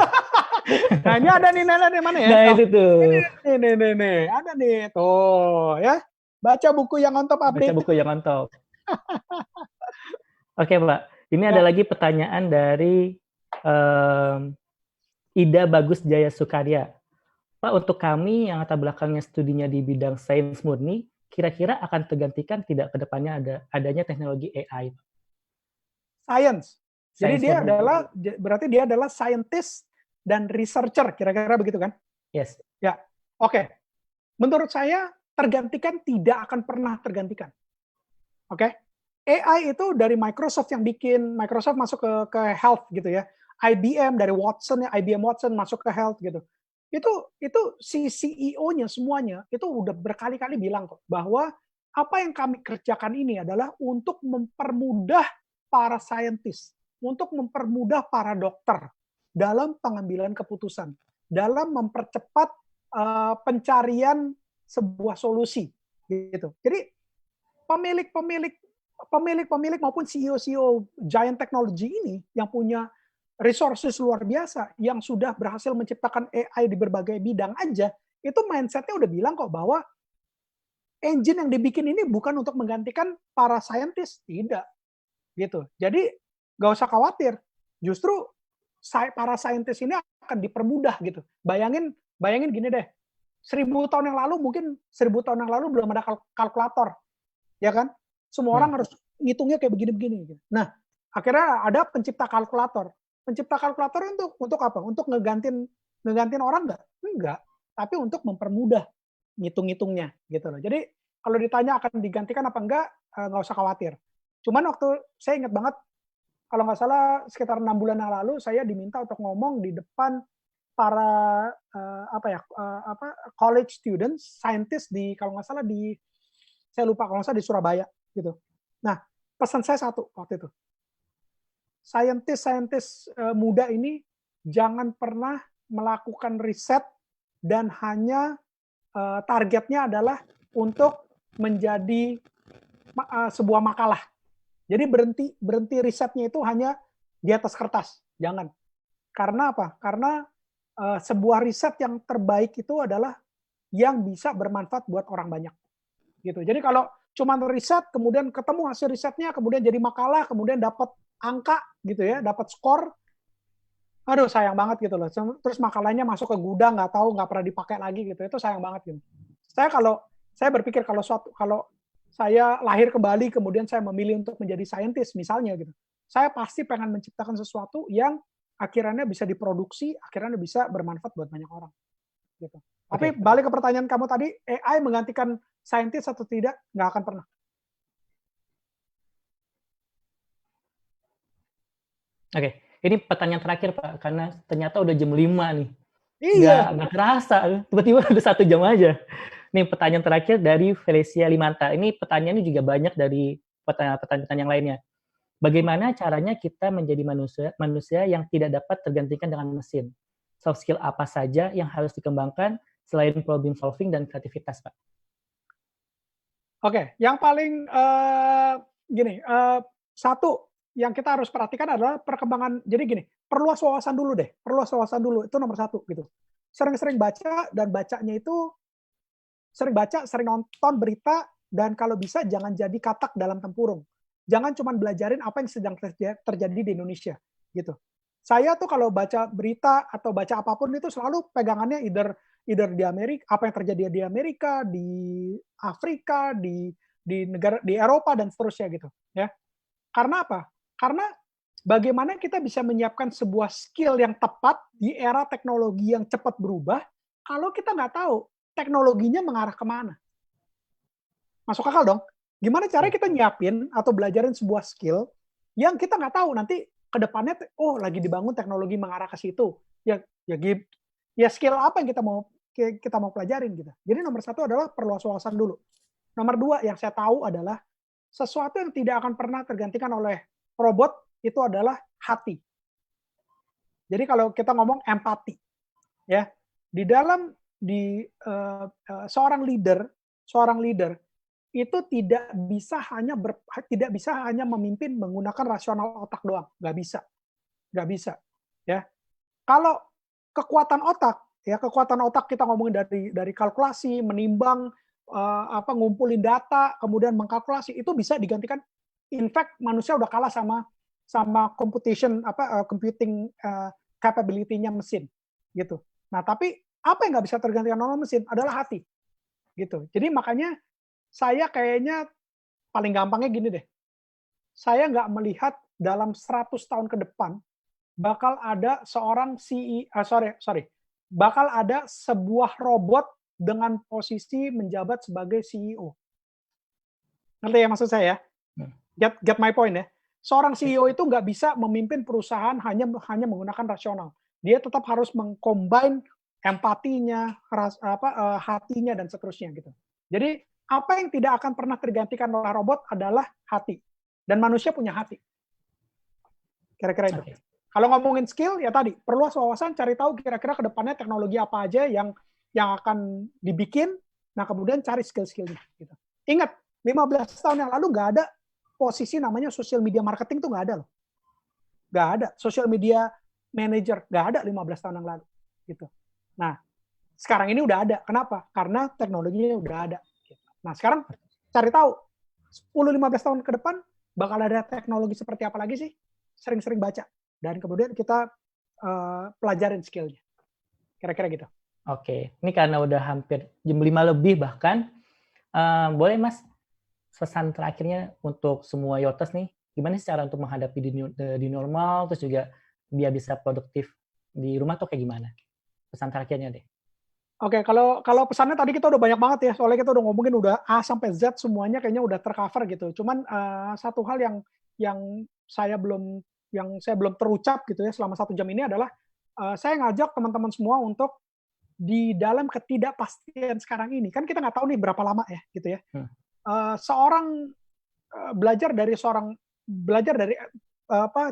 Nah ini ada nih mana ya? Nah itu tuh. Ini ada nih tuh ya. Baca buku yang on top update. Baca buku yang on top. Oke Pak, ini ada lagi pertanyaan dari Ida Bagus Jaya Sukarya. Pak, untuk kami yang latar belakangnya studinya di bidang sains murni, kira-kira akan tergantikan tidak ke depannya adanya teknologi AI? Science. Jadi berarti dia adalah scientist dan researcher, kira-kira begitu kan? Yes. Ya, oke. Menurut saya, tergantikan tidak akan pernah tergantikan. Oke? AI itu dari Microsoft yang bikin, Microsoft masuk ke health gitu ya. IBM dari Watson, IBM Watson masuk ke health gitu. itu si CEO-nya semuanya itu udah berkali-kali bilang kok bahwa apa yang kami kerjakan ini adalah untuk mempermudah para saintis, untuk mempermudah para dokter dalam pengambilan keputusan, dalam mempercepat pencarian sebuah solusi gitu. Jadi pemilik maupun CEO-CEO giant technology ini yang punya resources luar biasa, yang sudah berhasil menciptakan AI di berbagai bidang aja, itu mindset-nya udah bilang kok bahwa engine yang dibikin ini bukan untuk menggantikan para saintis, tidak gitu. Jadi nggak usah khawatir, justru para saintis ini akan dipermudah gitu. Bayangin gini deh, 1000 tahun yang lalu mungkin 1000 tahun yang lalu belum ada kalkulator, ya kan? Semua orang harus ngitungnya kayak begini-begini. Gitu. Nah, akhirnya ada pencipta kalkulator. Pencipta kalkulator untuk apa? Untuk ngegantiin orang nggak? Enggak. Tapi untuk mempermudah ngitung-ngitungnya gitu loh. Jadi kalau ditanya akan digantikan apa enggak, nggak usah khawatir. Cuman waktu saya ingat banget, kalau nggak salah sekitar 6 bulan yang lalu saya diminta untuk ngomong di depan para college students, scientist di kalau nggak salah saya lupa kalau nggak salah di Surabaya gitu. Nah, pesan saya satu waktu itu. Saintis muda ini jangan pernah melakukan riset dan hanya targetnya adalah untuk menjadi sebuah makalah. Jadi berhenti risetnya itu hanya di atas kertas, jangan. Karena apa? Karena sebuah riset yang terbaik itu adalah yang bisa bermanfaat buat orang banyak. Gitu. Jadi kalau cuma riset, kemudian ketemu hasil risetnya, kemudian jadi makalah, kemudian dapat angka gitu ya, dapat skor, aduh sayang banget gitu loh. Terus makalahnya masuk ke gudang, nggak tahu, nggak pernah dipakai lagi gitu, itu sayang banget gitu. Saya berpikir kalau saya lahir kembali kemudian saya memilih untuk menjadi saintis misalnya gitu, saya pasti pengen menciptakan sesuatu yang akhirnya bisa diproduksi, akhirnya bisa bermanfaat buat banyak orang gitu. Tapi balik ke pertanyaan kamu tadi, AI menggantikan saintis atau tidak, nggak akan pernah. Oke, ini pertanyaan terakhir Pak, karena ternyata udah jam 5 nih. Iya. Nggak kerasa, tiba-tiba udah 1 jam aja. Nih pertanyaan terakhir dari Felicia Limanta. Ini pertanyaannya juga banyak dari pertanyaan yang lainnya. Bagaimana caranya kita menjadi manusia yang tidak dapat tergantikan dengan mesin? Soft skill apa saja yang harus dikembangkan selain problem solving dan kreativitas, Pak? Oke, yang paling satu yang kita harus perhatikan adalah perkembangan. Jadi gini, perluas wawasan dulu deh, itu nomor 1 gitu. Sering-sering baca, dan bacanya itu sering baca, sering nonton berita, dan kalau bisa jangan jadi katak dalam tempurung. Jangan cuma belajarin apa yang sedang terjadi di Indonesia gitu. Saya tuh kalau baca berita atau baca apapun itu selalu pegangannya either di Amerika, apa yang terjadi di Amerika, di Afrika, di negara di Eropa dan seterusnya gitu, ya. Karena apa? Karena bagaimana kita bisa menyiapkan sebuah skill yang tepat di era teknologi yang cepat berubah kalau kita nggak tahu teknologinya mengarah kemana. Masuk akal dong? Gimana cara kita nyiapin atau belajarin sebuah skill yang kita nggak tahu nanti ke depannya, oh lagi dibangun teknologi mengarah ke situ. Ya skill apa yang kita mau pelajarin gitu. Jadi nomor 1 adalah perluas wawasan dulu. Nomor 2 yang saya tahu adalah sesuatu yang tidak akan pernah tergantikan oleh robot itu adalah hati. Jadi kalau kita ngomong empati, ya seorang leader itu tidak bisa hanya memimpin menggunakan rasional otak doang, nggak bisa, ya. Kalau kekuatan otak kita ngomongin dari kalkulasi, menimbang, ngumpulin data, kemudian mengkalkulasi, itu bisa digantikan. In fact, manusia udah kalah sama computing capability-nya mesin, gitu. Nah, tapi apa yang nggak bisa tergantikan oleh mesin adalah hati, gitu. Jadi makanya saya kayaknya paling gampangnya gini deh. Saya nggak melihat dalam 100 tahun ke depan bakal ada bakal ada sebuah robot dengan posisi menjabat sebagai CEO. Ngerti ya maksud saya? Get my point ya. Seorang CEO itu nggak bisa memimpin perusahaan hanya menggunakan rasional. Dia tetap harus mengcombine empatinya, hatinya dan seterusnya gitu. Jadi apa yang tidak akan pernah tergantikan oleh robot adalah hati. Dan manusia punya hati. Kira-kira itu. Oke. Kalau ngomongin skill, ya tadi, perluas wawasan, cari tahu kira-kira ke depannya teknologi apa aja yang akan dibikin, nah kemudian cari skill-skillnya. Gitu. Ingat, 15 tahun yang lalu nggak ada posisi namanya social media marketing tuh nggak ada loh. Nggak ada. Social media manager, nggak ada 15 tahun yang lalu. Gitu. Nah, sekarang ini udah ada. Kenapa? Karena teknologinya udah ada. Nah, sekarang cari tahu, 10-15 tahun ke depan, bakal ada teknologi seperti apa lagi sih? Sering-sering baca. Dan kemudian kita pelajarin skillnya. Kira-kira gitu. Oke, ini karena udah hampir jam 5 lebih bahkan, boleh Mas, pesan terakhirnya untuk semua Yotes nih, gimana sih cara untuk menghadapi di normal, terus juga biar bisa produktif di rumah tuh kayak gimana? Pesan terakhirnya deh. Oke, kalau pesannya tadi kita udah banyak banget ya, soalnya kita udah ngomongin udah A sampai Z semuanya kayaknya udah tercover gitu. Cuman satu hal yang saya belum terucap gitu ya selama 1 jam ini adalah saya ngajak teman-teman semua untuk di dalam ketidakpastian sekarang ini, kan kita nggak tahu nih berapa lama ya gitu ya. Seorang belajar dari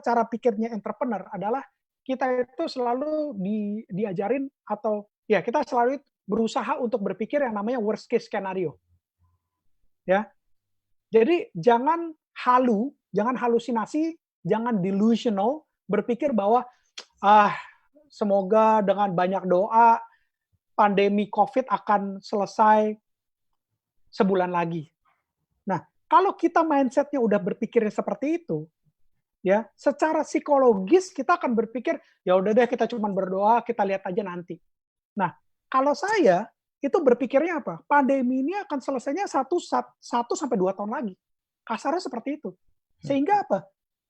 cara pikirnya entrepreneur adalah kita itu selalu diajarin atau ya kita selalu berusaha untuk berpikir yang namanya worst case scenario. Ya. Jadi jangan halusinasi, jangan delusional berpikir bahwa semoga dengan banyak doa pandemi COVID akan selesai sebulan lagi. Nah, kalau kita mindset-nya udah berpikirnya seperti itu, ya, secara psikologis kita akan berpikir, ya udah deh kita cuma berdoa, kita lihat aja nanti. Nah, kalau saya itu berpikirnya apa? Pandemi ini akan selesainya 1-2 tahun lagi. Kasarnya seperti itu. Sehingga apa?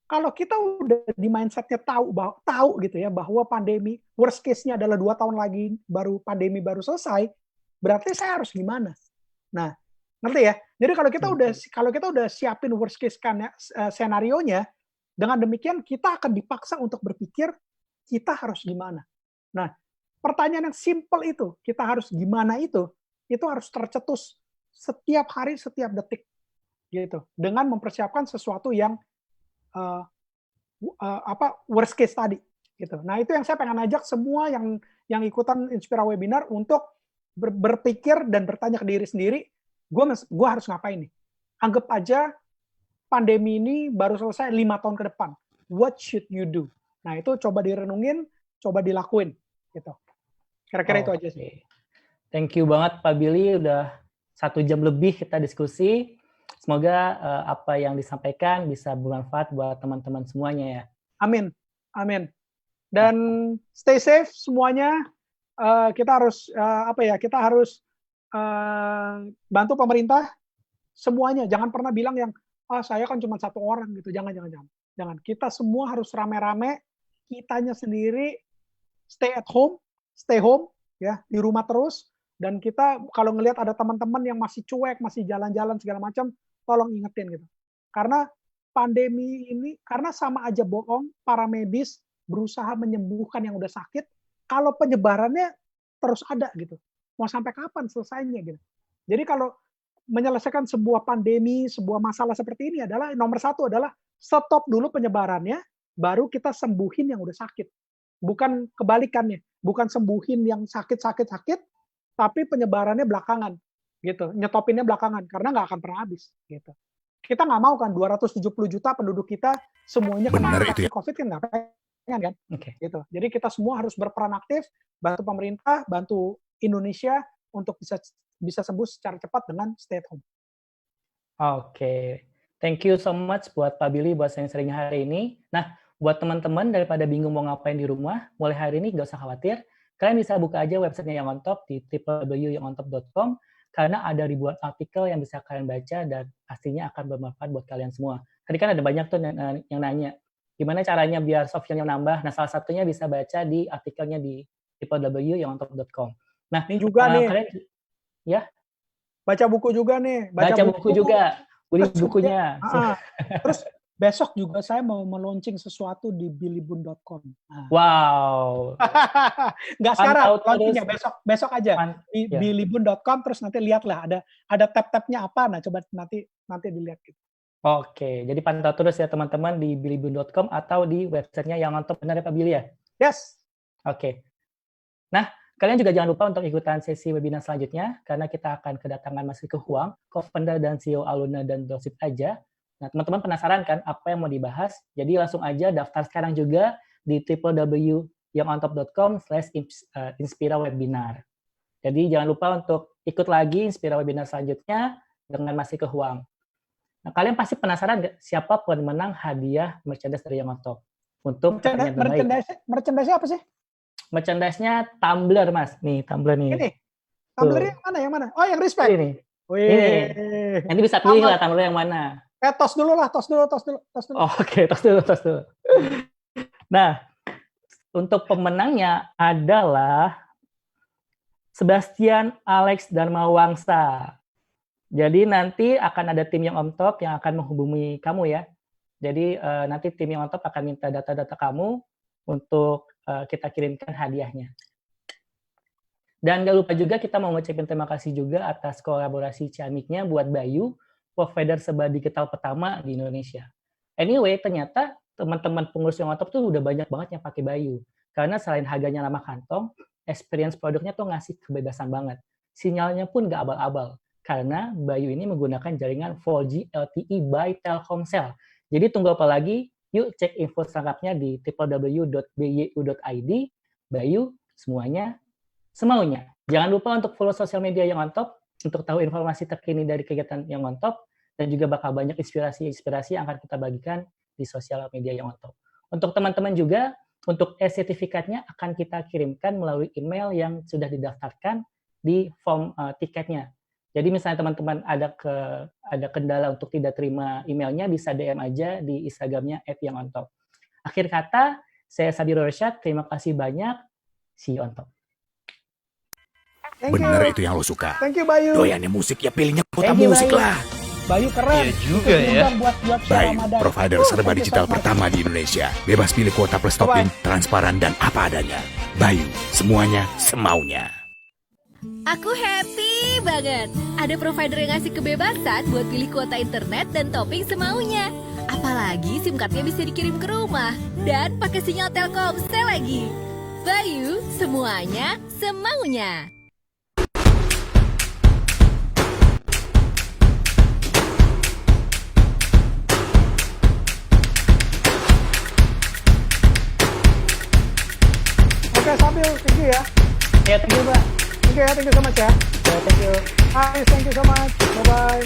Kalau kita udah di mindset-nya tahu gitu ya bahwa pandemi worst case-nya adalah 2 tahun lagi pandemi baru selesai, berarti saya harus gimana? Nah, ngerti ya? Jadi kalau kita udah siapin worst case skenario-nya, dengan demikian kita akan dipaksa untuk berpikir kita harus gimana. Nah, pertanyaan yang simple itu, kita harus gimana itu harus tercetus setiap hari, setiap detik gitu. Dengan mempersiapkan sesuatu yang worst case tadi gitu. Nah, itu yang saya pengen ajak semua yang ikutan Inspira Webinar untuk berpikir dan bertanya ke diri sendiri, gue harus ngapain nih? Anggap aja pandemi ini baru selesai 5 tahun ke depan. What should you do? Nah, itu coba direnungin, coba dilakuin gitu. Kira-kira itu aja sih. Thank you banget Pak Billy, udah 1 jam lebih kita diskusi. Semoga apa yang disampaikan bisa bermanfaat buat teman-teman semuanya ya. Amin, amin. Dan stay safe semuanya. Kita harus kita harus bantu pemerintah semuanya. Jangan pernah bilang yang saya kan cuma 1 orang gitu. Jangan. Kita semua harus rame-rame. Kitanya sendiri stay home ya, di rumah terus. Dan kita kalau ngelihat ada teman-teman yang masih cuek, masih jalan-jalan segala macam, tolong ingetin gitu. Karena pandemi ini, karena sama aja bohong, para medis berusaha menyembuhkan yang udah sakit, kalau penyebarannya terus ada gitu. Mau sampai kapan selesainya gitu. Jadi kalau menyelesaikan sebuah pandemi, sebuah masalah seperti ini adalah nomor 1 adalah stop dulu penyebarannya, baru kita sembuhin yang udah sakit. Bukan kebalikannya, bukan sembuhin yang sakit, tapi penyebarannya belakangan, gitu. Nyetopinnya belakangan, karena nggak akan pernah habis, gitu. Kita nggak mau kan 270 juta penduduk kita semuanya kena COVID kan nggak pengen kan, gitu. Jadi kita semua harus berperan aktif, bantu pemerintah, bantu Indonesia untuk bisa sembuh secara cepat dengan stay at home. Oke. Thank you so much buat Pak Billy buat sharing hari ini. Nah, buat teman-teman daripada bingung mau ngapain di rumah, mulai hari ini nggak usah khawatir. Kalian bisa buka aja websitenya Yang On Top di www.yangontop.com karena ada ribuan artikel yang bisa kalian baca dan pastinya akan bermanfaat buat kalian semua. Tadi kan ada banyak tuh yang nanya, gimana caranya biar soft skillnya nambah? Nah, salah satunya bisa baca di artikelnya di www.yangontop.com. Nah, ini juga nih. Kalian, ya? Baca buku juga nih. Baca buku juga. Beli bukunya. Terus besok juga saya mau meluncing sesuatu di bilibun.com. Nah. Wow. Nggak sekarang, Pantau terus. launchingnya besok aja di Ya. bilibun.com, terus nanti lihatlah ada tab-tabnya apa. Nah, coba nanti dilihat gitu. Oke, jadi pantau terus ya teman-teman di bilibun.com atau di websitenya yang on top, benar ya Pak Billy ya? Yes. Oke. Nah, kalian juga jangan lupa untuk ikutan sesi webinar selanjutnya, karena kita akan kedatangan Mas Riko Huang, co-founder dan CEO Aluna dan Dropship Aja. Nah, teman-teman penasaran kan apa yang mau dibahas? Jadi langsung aja daftar sekarang juga di www.yangontop.com/inspira webinar. Jadi jangan lupa untuk ikut lagi Inspira webinar selanjutnya dengan Mas Riko Huang. Nah, kalian pasti penasaran nggak siapa pemenang hadiah merchandise dari Yang On Top? Untuk pertanyaan terbaik. Merchandise-nya apa sih? Merchandise-nya tumbler, Mas. Nih, tumbler nih. Ini. Tumbler yang mana? Oh, yang respect. Ini. Wih. Nanti bisa pilih lah tumbler yang mana. Tos dulu. Oh, oke, tos dulu. Nah, untuk pemenangnya adalah Sebastian Alex Darmawangsa. Jadi nanti akan ada tim yang on top yang akan menghubungi kamu ya. Jadi nanti tim yang on top akan minta data-data kamu untuk kita kirimkan hadiahnya. Dan nggak lupa juga kita mau ngucapin terima kasih juga atas kolaborasi ciamiknya buat Bayu, provider serba digital pertama di Indonesia. Anyway, ternyata teman-teman pengurus yang on top tuh udah banyak banget yang pakai Bayu. Karena selain harganya ramah kantong, experience produknya tuh ngasih kebebasan banget. Sinyalnya pun nggak abal-abal. Karena Bayu ini menggunakan jaringan 4G LTE by Telkomsel. Jadi tunggu apa lagi? Yuk cek info selengkapnya di www.byu.id. Bayu, semuanya semaunya. Jangan lupa untuk follow sosial media yang on top untuk tahu informasi terkini dari kegiatan yang on top, dan juga bakal banyak inspirasi-inspirasi yang akan kita bagikan di sosial media yang on top. Untuk teman-teman juga, untuk e-sertifikatnya akan kita kirimkan melalui email yang sudah didaftarkan di form tiketnya. Jadi misalnya teman-teman ada kendala untuk tidak terima emailnya, bisa DM aja di Instagramnya @yangontop. Akhir kata, saya Sabir Rorsyad, terima kasih banyak. See you on top. Bener itu yang lo suka. Thank you, Bayu. Doyannya musik ya pilihnya kota Thank you, musik Bayu. lah. Bayu keren. Iya juga ya. Buat Bayu, Ramadan. provider serba Thank you digital so much. pertama di Indonesia. Bebas pilih kuota plus topping, transparan dan apa adanya. Bayu, semuanya semaunya. Aku happy banget. Ada provider yang ngasih kebebasan buat pilih kuota internet dan topping semaunya. Apalagi SIM card-nya bisa dikirim ke rumah. Dan pakai sinyal Telkomsel lagi. Bayu, semuanya semaunya. Oke, Sabil, thank you ya. Ya, thank you, Pak. Thank you so much ya. Ya, thank you. Hai, thank you so much. Bye-bye.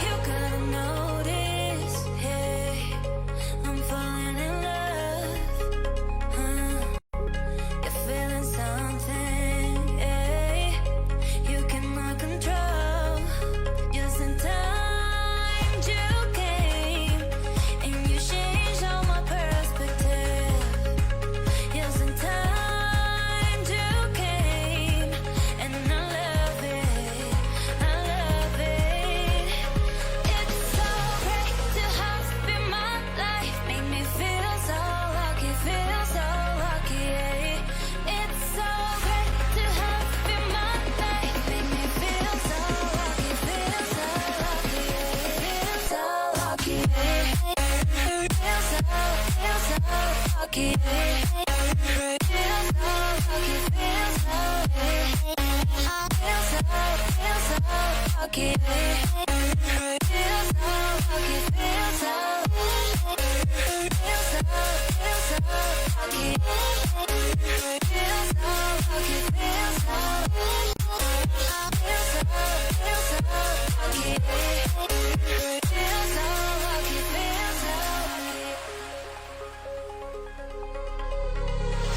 You gotta notice, hey, I'm falling in love. You're feeling something, hey, you cannot control. Just in time you came, and you changed all my perspective. Just in time. lucky. Feel so lucky, feel so lucky. Feel so lucky, feel so lucky. Feel so lucky, feel so lucky. Feel so lucky, feel so lucky.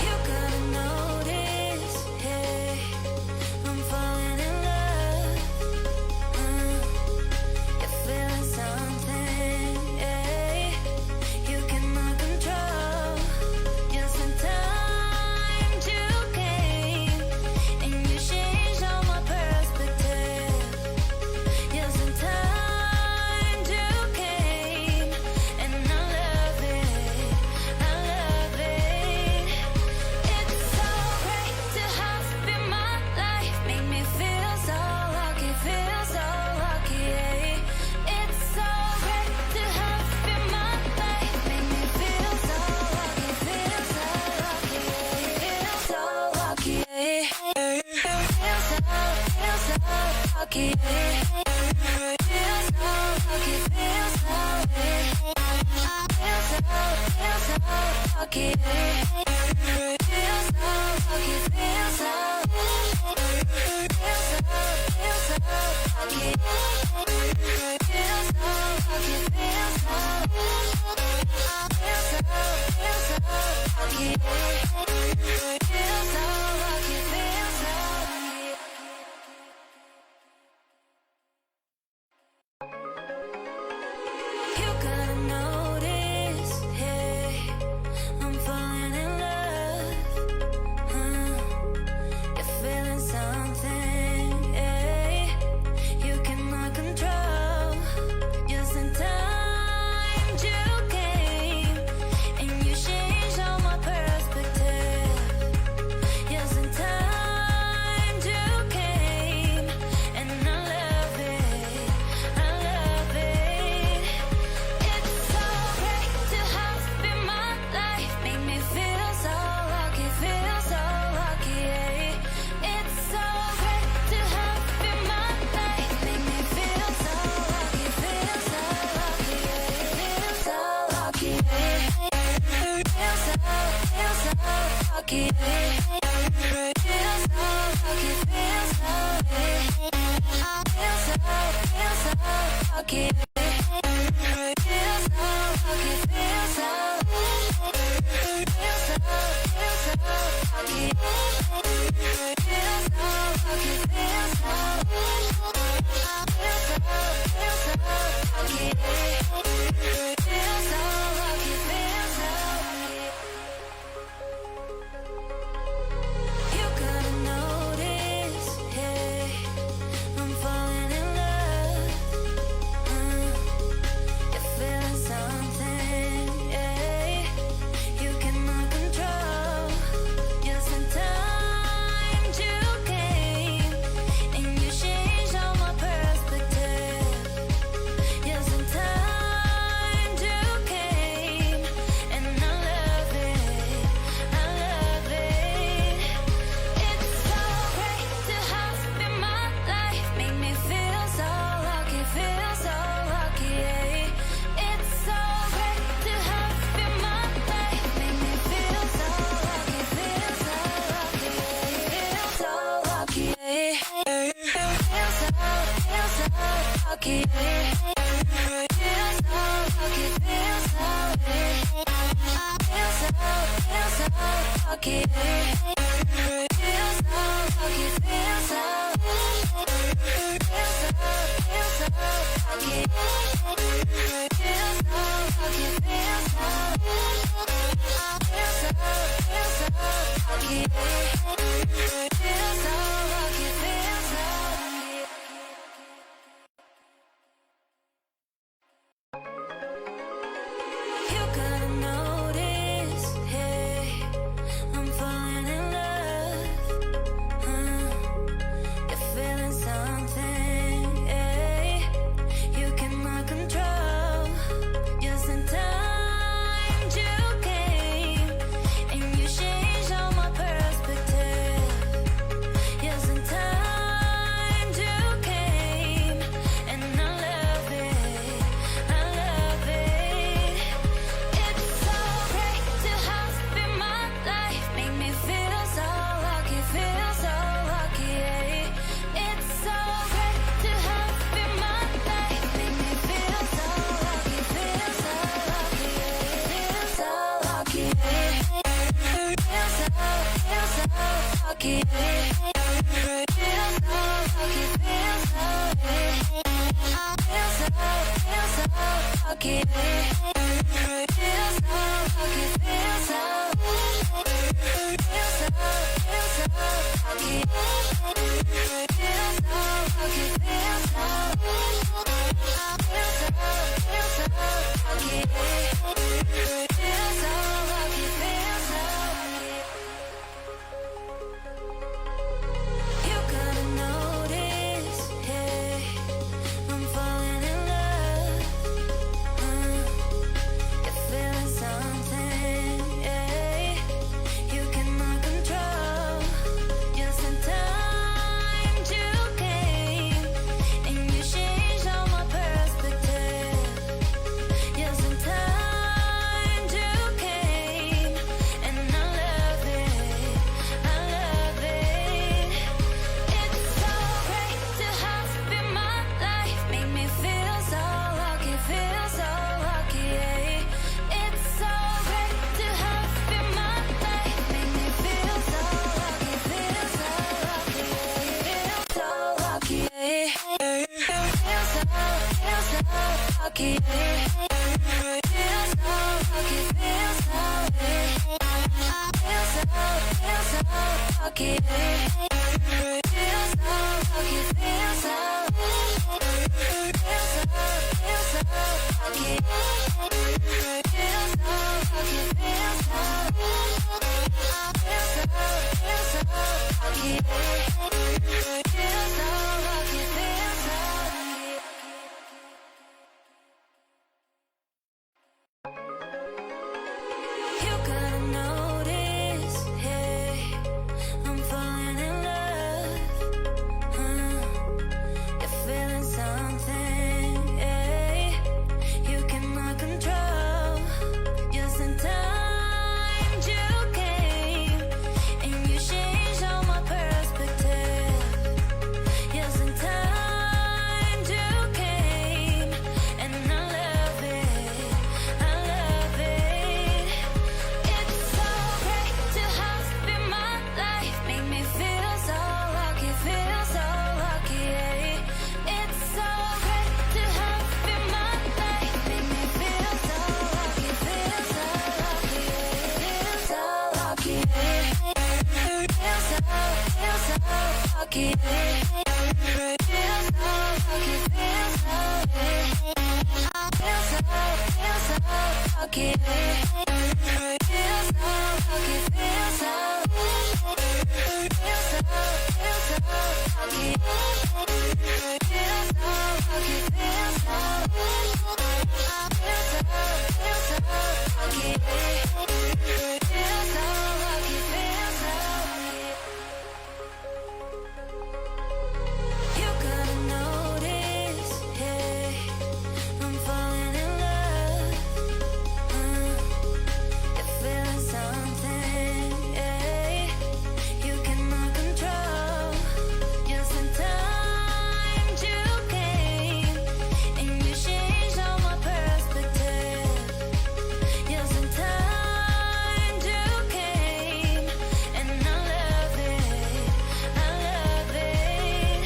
You gotta notice, hey, I'm falling in love. You're feeling something, hey, you cannot control. Just in time you came, and you changed all my perspective. Just in time you came, and I love it, I love it. It's so great to have you in my life, make me feel so lucky, feel so lucky. It's so great to have you in my life, make me feel so lucky, feel so lucky, feel so lucky. Feel so lucky. Feel so lucky, feel so lucky. Feel so lucky, feel so lucky. Feel so lucky, feel so lucky. Feel so lucky, feel so lucky. You gotta notice, hey, I'm falling in love. You're feeling something, hey, you cannot control. Just in time you came, and you changed all my perspective. Just in time you came, and I love it, I love it. It's so great to have you in my life, make me feel so lucky, feel so lucky. It's so great to have you in my life, make me feel so lucky, feel so lucky, feel so lucky. Feel so lucky. Feel so lucky, feel so lucky. Feel so lucky, feel so lucky. Feel so lucky, feel so lucky. Feel so lucky, feel so lucky. You gotta notice, hey, I'm falling in love. You're feeling something, hey, you cannot control. Just in time you came, and you changed all my perspective. Just in time you came, and I love it, I love it. It's so great to have you in my life, make me feel so lucky, feel so lucky. It's so great to have you in my life, make me feel so lucky, feel so lucky, feel so lucky. Feel so lucky. Feel so lucky, feel so lucky. Feel so lucky, feel so lucky. Feel so lucky, feel so lucky. Feel so lucky, feel so lucky. You gotta notice, hey, I'm falling in love. You're feeling something, hey, you cannot control. Just in time you came, lucky. Feel so lucky, feel so lucky. Feel so lucky. Feel so lucky, feel so lucky. Feel so lucky, feel so lucky. You gotta notice, hey, I'm falling in love. You're feeling something, yeah. You cannot control. Just in time you came, and you changed all my perspective. Just in time you came, and I love it. I love it. It's so great to have you in my life. Make me feel so lucky, yeah. It's so great to have you in my life. Make me feel so lucky, feel so lucky, yeah. Feel so lucky, yeah. Feel so lucky, feel so lucky, yeah. Feel so lucky, feel so lucky. Feel so lucky, feel so lucky. Feel so lucky, feel so lucky. You gotta notice, hey, I'm falling in love. You're feeling something, yeah. You cannot control. Just in time you came, and you changed all my perspective. Just in time you came, and I love it. I love it. It's so great to have you in my life. Make me feel so lucky, yeah. It's so great to have you in my life. Make me feel so lucky, yeah. Feel so lucky, yeah. Feel so lucky, yeah. Feel so lucky, feel so lucky, yeah. Feel so lucky, feel so lucky. Feel so lucky, feel so lucky. Feel so lucky, feel so lucky. You gotta notice, hey, I'm falling in love. You're feeling something, yeah. You cannot control. Just in time you came, and you changed all my perspective. Just in time you came, and I love it. I love it.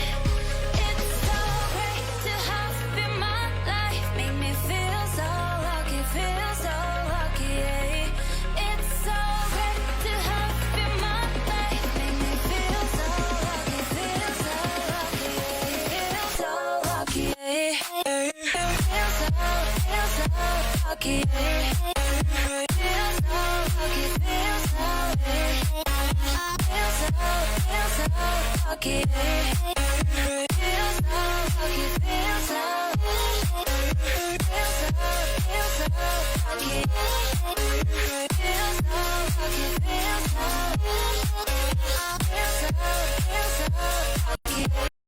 It's so great to have you in my life. Make me feel so lucky, yeah. It's so great to have you in my life. Make me feel so lucky, yeah. Feel so lucky, yeah. Feel so lucky, yeah. Feel so lucky, feel so lucky, yeah.